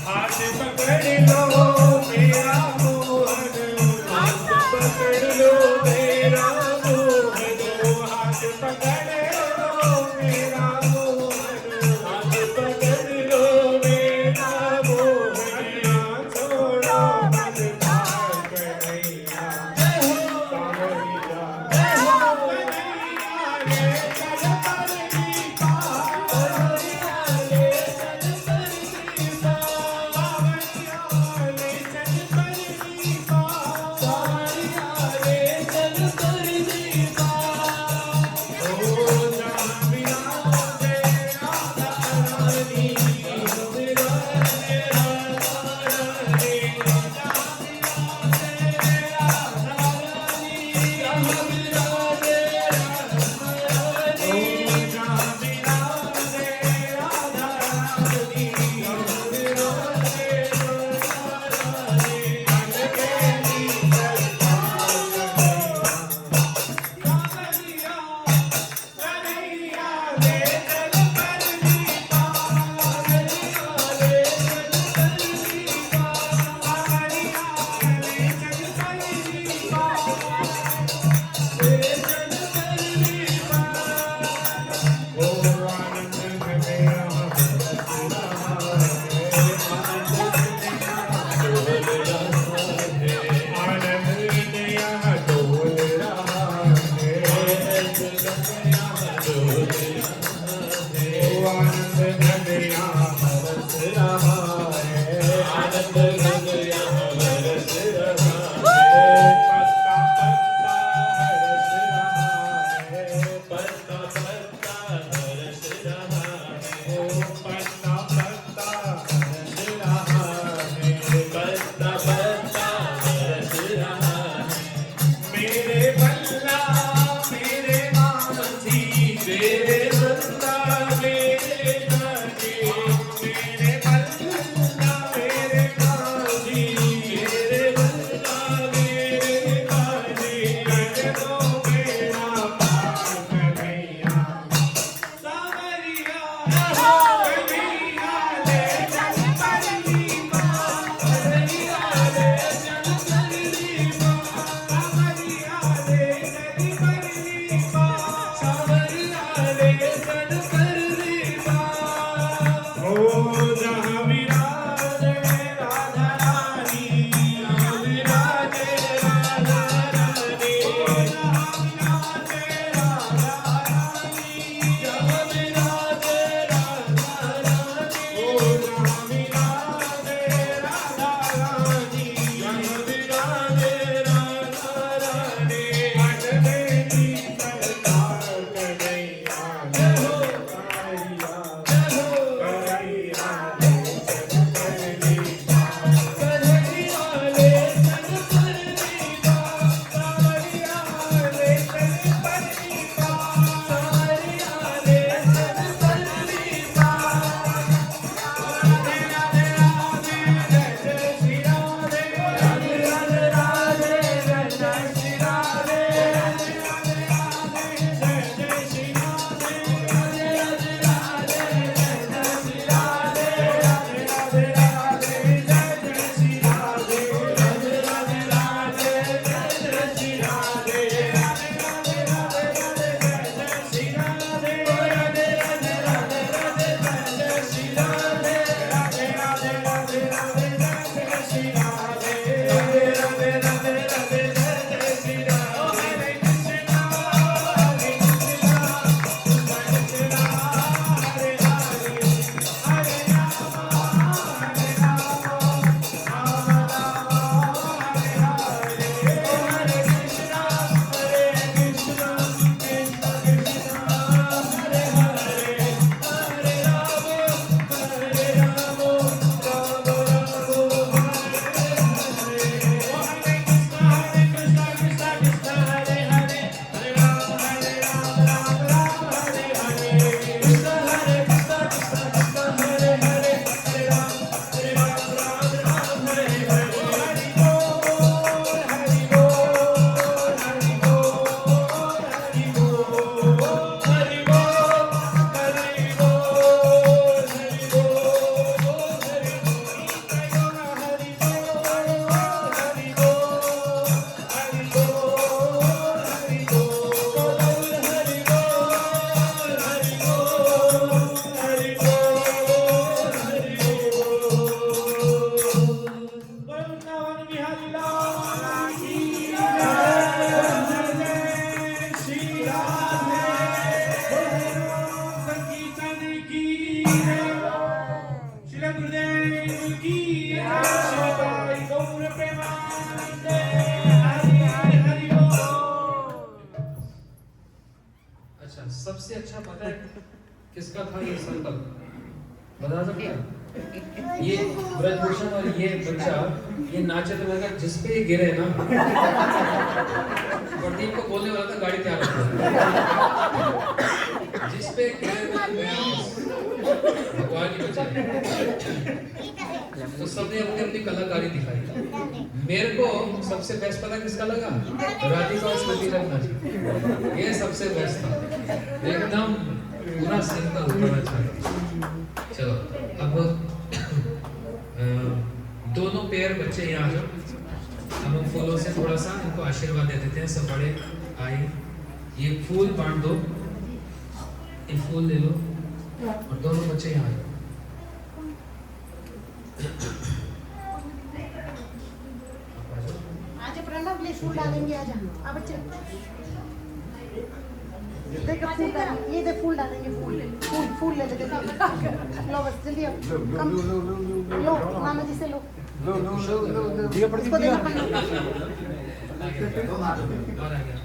हाथ पकड़ लो मेरा बिहारी लाल की जय। जय श्री राधे संकीर्तन की जय। श्री गुरुदेव की जय। शिवाय गौर प्रेमानंदे हरि हरि बोल। अच्छा, सबसे अच्छा पता है किसका था ये संकल्प? बता सकते हैं? ये ब्रजभूषण और ये बच्चा ये नाचे तो मैंने कहा जिस पे ये गिरे ना प्रदीप को बोलने वाला था गाड़ी तैयार रखो। जिस पे गिरे भगवान की बच्चे तो सबने अपनी अपनी कलाकारी दिखाई। मेरे को सबसे बेस्ट पता किसका लगा? राधिका और स्मृति रखना जी, ये सबसे बेस्ट था एकदम पूरा सिंपल बड़ा अच्छा। चलो अब दोनों पेयर बच्चे यहाँ जो अब हम फूलों से थोड़ा सा इनको आशीर्वाद दे देते हैं। सब बड़े आए, ये फूल बांट दो, ये फूल ले लो और दोनों बच्चे यहाँ आए। आज प्रणव ले फूल डालेंगे। आज अब बच्चे देखो फूल डालेंगे। ये देख फूल डालेंगे। फूल फूल ले ले। लो बस जल्दी आओ। कम लो मामा जी से लो। दिया पड़ इसको देना पड़ना। और आ गया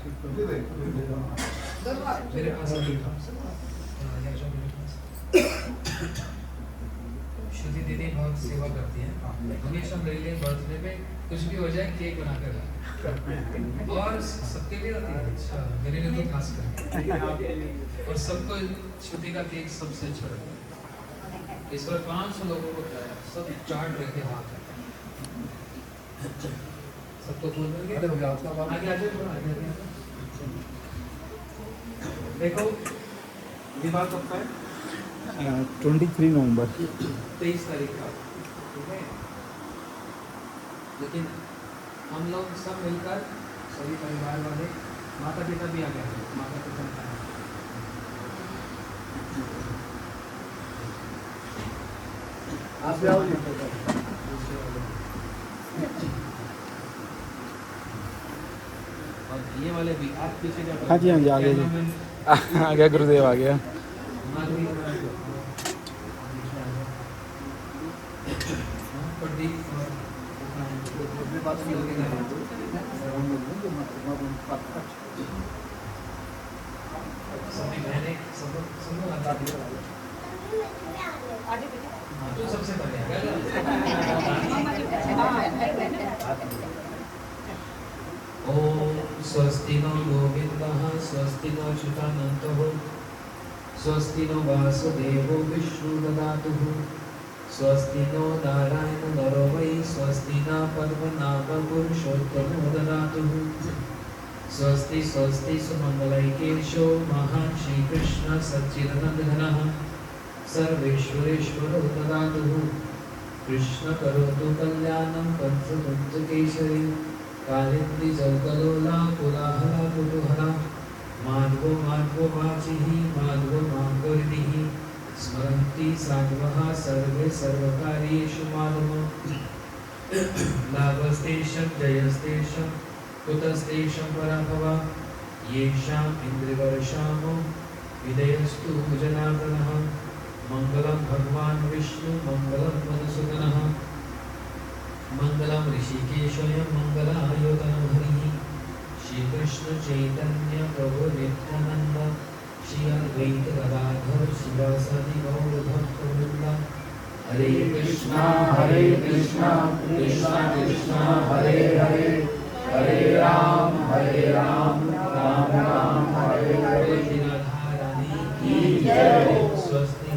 मेरे पास श्रुति दीदी बहुत सेवा करती है, हमेशा मेरे लिए बर्थडे पे कुछ भी हो जाए केक बना कर लाती और सबके लिए आती है। अच्छा, मेरे लिए तो खास कर और सबको श्रुति का केक सबसे अच्छा लगता है। इस बार 500 लोगों को खिलाया, सब चाट रखे हाथ सबको फूल मिल गए। आगे आ जाओ, आगे आ जाओ। देखो विवाह कब का है? 23 नवंबर 23 तारीख का, ठीक है। लेकिन हम लोग सब मिलकर सभी परिवार वाले, माता पिता भी आ गए हैं, माता पिता ने कहा आप भी आओ। और ये वाले भी आप पीछे क्या? हाँ जी, हाँ जी, आ गए जी। आ गया गुरुदेव आ गया। तू सबसे पहले ओम स्वस्ति नो गोविंदः स्वस्ति नो च्युतानन्तः स्वस्ति नो वासुदेवो विष्णुददातुः स्वस्ति नो नारायण नरो वै स्वस्ति न पद्मनाभ पुरुषोत्तमो ददातुः स्वस्ति स्वस्ति सुमंगलैकेशो महान् श्रीकृष्ण सच्चिदानन्दघनः सर्वेश्वरेश्वरो ददातुः कृष्ण करोतु कल्याणं पंचमुञ्चकेशरी कालिन्दी जलकलोला कोलाहला कुतूहला माधवो माधवो वाचिः माधवो माधवरिः स्मरन्ति साधवः सर्वे सर्वकार्येषु माधवम् लाभस्तेषं जयस्तेषं कुतस्तेषं पराभवः येषाम् इन्द्रियवर्षामो विदयस्तु जनार्दनः मंगलम भगवान विष्णु मंगलम मधुसूदनः मंगलम ऋषिकेशाय मंगलायोतनं हरिः श्री कृष्ण चैतन्य प्रभु नित्यानंद श्री अद्वैत गदाधर शिवासादि गौर भक्तवृंद हरे कृष्णा कृष्णा कृष्णा हरे हरे हरे राम राम राम हरे हरे। राधा रानी की जय। स्वस्ति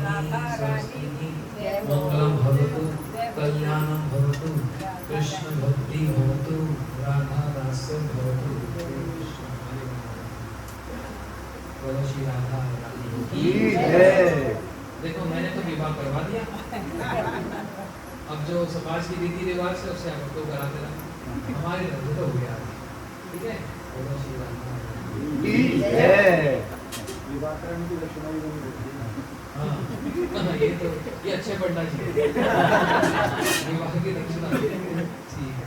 स्वस्ति मंगलम भवतु कल्याणं भवतु कृष्ण भक्ति भवतु राधा दास्य भवतु। बोलो श्री राधा रानी की जय। देखो मैंने तो विवाह करवा दिया, अब जो समाज की रीति रिवाज है उससे आप तो करा देना, हमारे धर्म तो हो गया, ठीक है। बोलो श्री राधा रानी की जय। विवाह करने की दक्षिणा भी नहीं देती। हाँ, ये अच्छे पढ़ना चाहिए। विवाह की दक्षिणा ठीक है।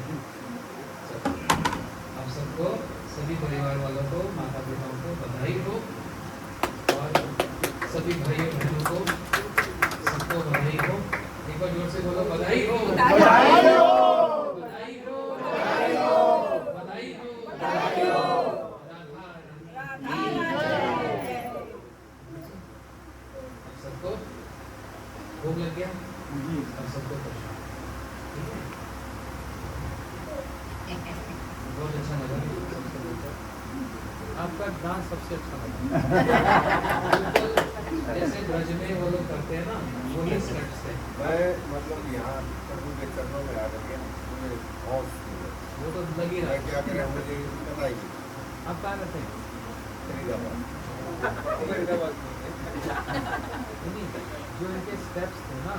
सभी परिवार वालों को, माता पिताओं को बधाई हो, और सभी भाइयों बहनों को सबको बधाई हो। एक बार जोर से बोलो, बधाई हो, बधाई हो, बधाई हो, बधाई हो, बधाई हो, बधाई हो। सबको भूख लग गया जी और सबको प्रसाद, ठीक है? बहुत अच्छा लगा सबसे मिलकर। आपका डांस सबसे अच्छा लगा। बिल्कुल जैसे ब्रज में वो लोग करते हैं ना, वही स्टेप्स है। मैं मतलब यहाँ प्रभु के चरणों में आ गया, मुझे बहुत सुंदर। वो तो लग ही रहा मैं है। क्या करें, मुझे पता ही नहीं। आप कहाँ रहते हैं? फरीदाबाद। नहीं, जो इनके स्टेप्स थे ना,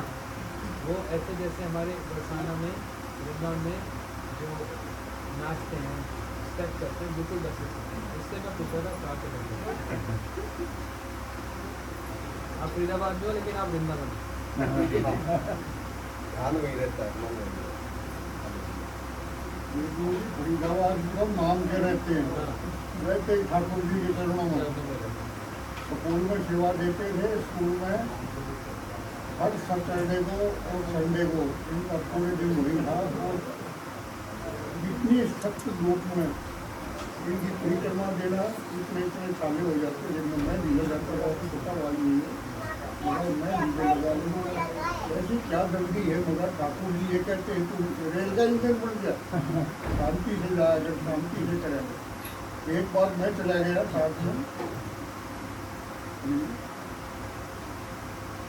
वो ऐसे जैसे हमारे बरसाना में, वृंदावन में जो नाचते हैं, स्टेप करते हैं, बिल्कुल वैसे करते हैं। इससे मैं पूछा था कहाँ पे रहते हैं? आप फरीदाबाद में हो, लेकिन आप वृंदावन में। ध्यान वही रहता है, मन वही रहता फरीदाबाद को नाम के रहते हैं, रहते ही ठाकुर जी के चरणों में। स्कूल में सेवा देते थे, स्कूल में हर सैटरडे को और संडे को इनका पूरे दिन वही था। और जितनी सख्त धूप में इनकी परिक्रमा देना, इतने इतने चाले हो जाते, जिनमें मैं नीले जाता था, छोटा वाली नहीं है, मगर मैं नीले लगा लूँ। ऐसी क्या जल्दी है, मगर ठाकुर जी ये कहते हैं तू रेलगा इंजन बन गया, शांति से जाया कर, शांति से करें। एक बार मैं चला गया साथ में,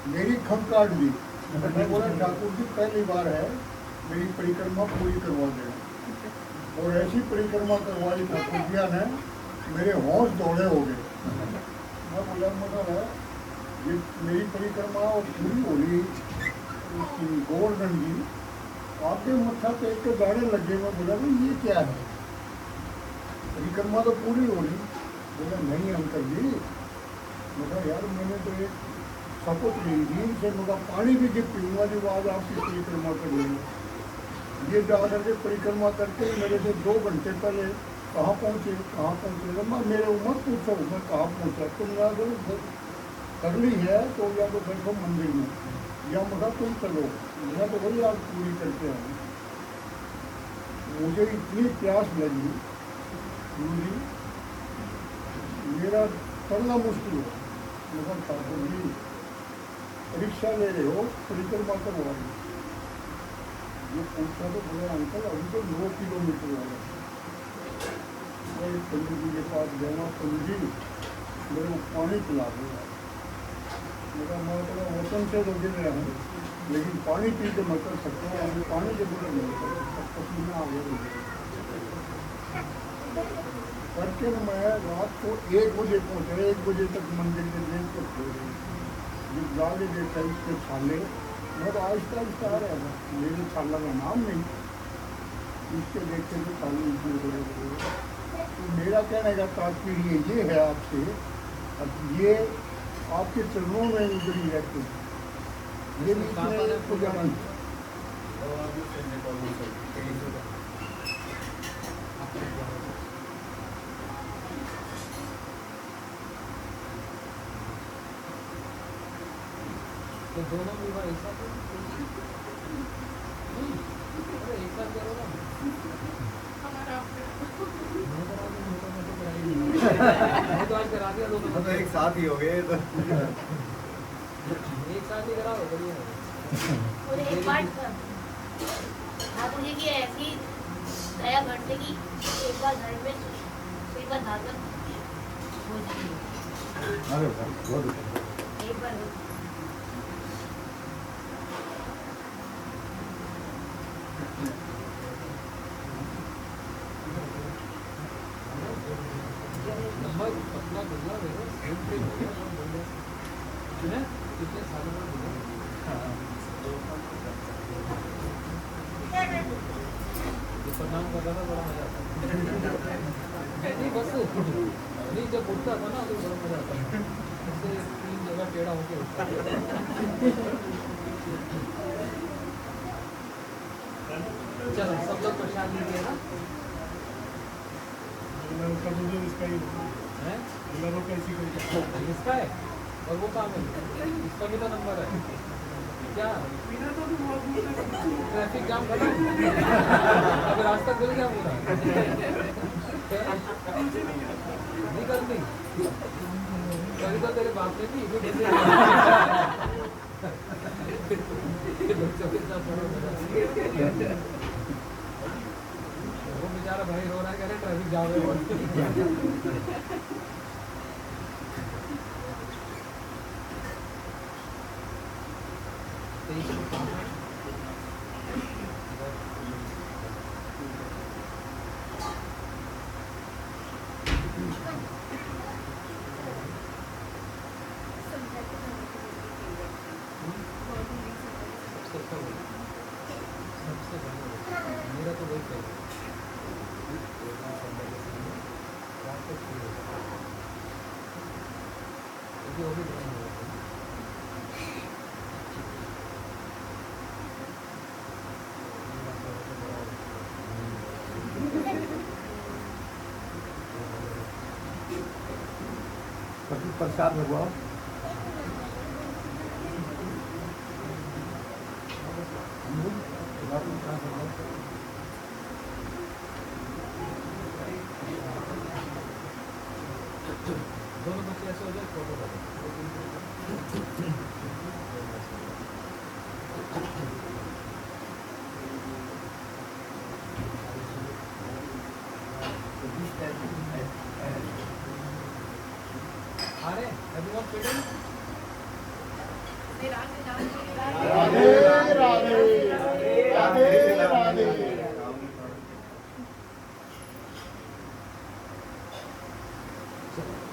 मेरी खम काट दी। मैं बोला ठाकुर जी पहली बार है, मेरी परिक्रमा पूरी करवा देना। और ऐसी परिक्रमा करवाई ठाकुर जी ने, मेरे होश दौड़े हो गए। मैं बोला मतलब है ये मेरी परिक्रमा और पूरी हो रही गोवर्धन जी, आपके मत्था पे एक तो गाड़े लगे। मैं बोला भाई ये क्या है, परिक्रमा तो पूरी हो रही। बोला नहीं अंकल जी, मगर यार मैंने तो एक शपथ ली थी से, मगर पानी भी जब पीऊँगा जब आज आपकी परिक्रमा करूँगी। ये जा करके परिक्रमा करके मेरे से 2 घंटे पहले कहाँ पहुँचे, कहाँ पहुँचे। मैं मेरे उम्र पूछो मैं कहाँ पहुँचा, तुम या तो कर ली है तो या तो बैठो मंदिर में, या मगर तुम चलो, मैं तो वही आज पूरी करके आऊँ। मुझे इतनी प्यास लगी, मुझे मेरा चलना मुश्किल हो। मगर ठाकुर जी परीक्षा ले रहे हो, परिक्रमा करवा रहे हो। ये पूछा तो बोले अंकल अभी तो 9 किलोमीटर हो गया। मैं पंडित जी के पास गया, पंडित जी मेरे को पानी पिला देगा। मेरा मैं थोड़ा वचन से तो गिर रहा हूँ, लेकिन पानी पी के मैं कर सकता हूँ, अभी पानी के बिना नहीं कर सकता। पसीना आ गया करके मैं रात को 1 बजे पहुँचा, 1 बजे तक मंदिर के गेट पर खोले, जब जाले देखा इसके छाले, मैं तो आहिस्ता आहिस्ता आ रहा था, मेरे छाला का नाम नहीं, इसके देखते तो छाले इतने बड़े बड़े। तो मेरा कहने का तात्पर्य ये है आपसे, अब ये आपके चरणों में उजड़ी रहती है, ये नहीं को जाना। तो दोनों विवाह एक साथ अरे एक साथ करो ना। मैं तो आज करा दिया दोनों, तो एक साथ ही हो गए तो एक साथ ही करा, बढ़िया है। और एक बात ठाकुर जी की ऐसी दया बढ़ते कि एक बार घर में श्रीमद् भागवत हो जाएगी। अरे बहुत अच्छा। एक बार नंबर अपना बदला देगा, सेम पे हो गया और बढ़िया सुने कितने सालों में मिला। ये प्रणाम करता था, बड़ा मजा आता नहीं बस नहीं, जब उठता था ना तो बड़ा मजा आता है, इससे 3 जगह टेढ़ा होके उठता चलो सब लोग प्रसाद लीजिए ना। उसका मुझे इसका ही हैं? लोगों का इसी को इसका है और वो काम है इसका भी तो नंबर है क्या ट्रैफिक जाम कर अब रास्ता खुल गया पूरा नहीं करती कभी तो तेरे बाप ने भी बच्चों के साथ बड़ो मजा। वो बेचारा भाई रो रहा है कह रहे ट्रैफिक जाम है बहुत। मेरा तो वही है वो भी प्रसाद लगवाओ। दोनों बच्चे ऐसे हो जाए फोटो अरे everyone fitting? राधे राधे राधे राधे। चलो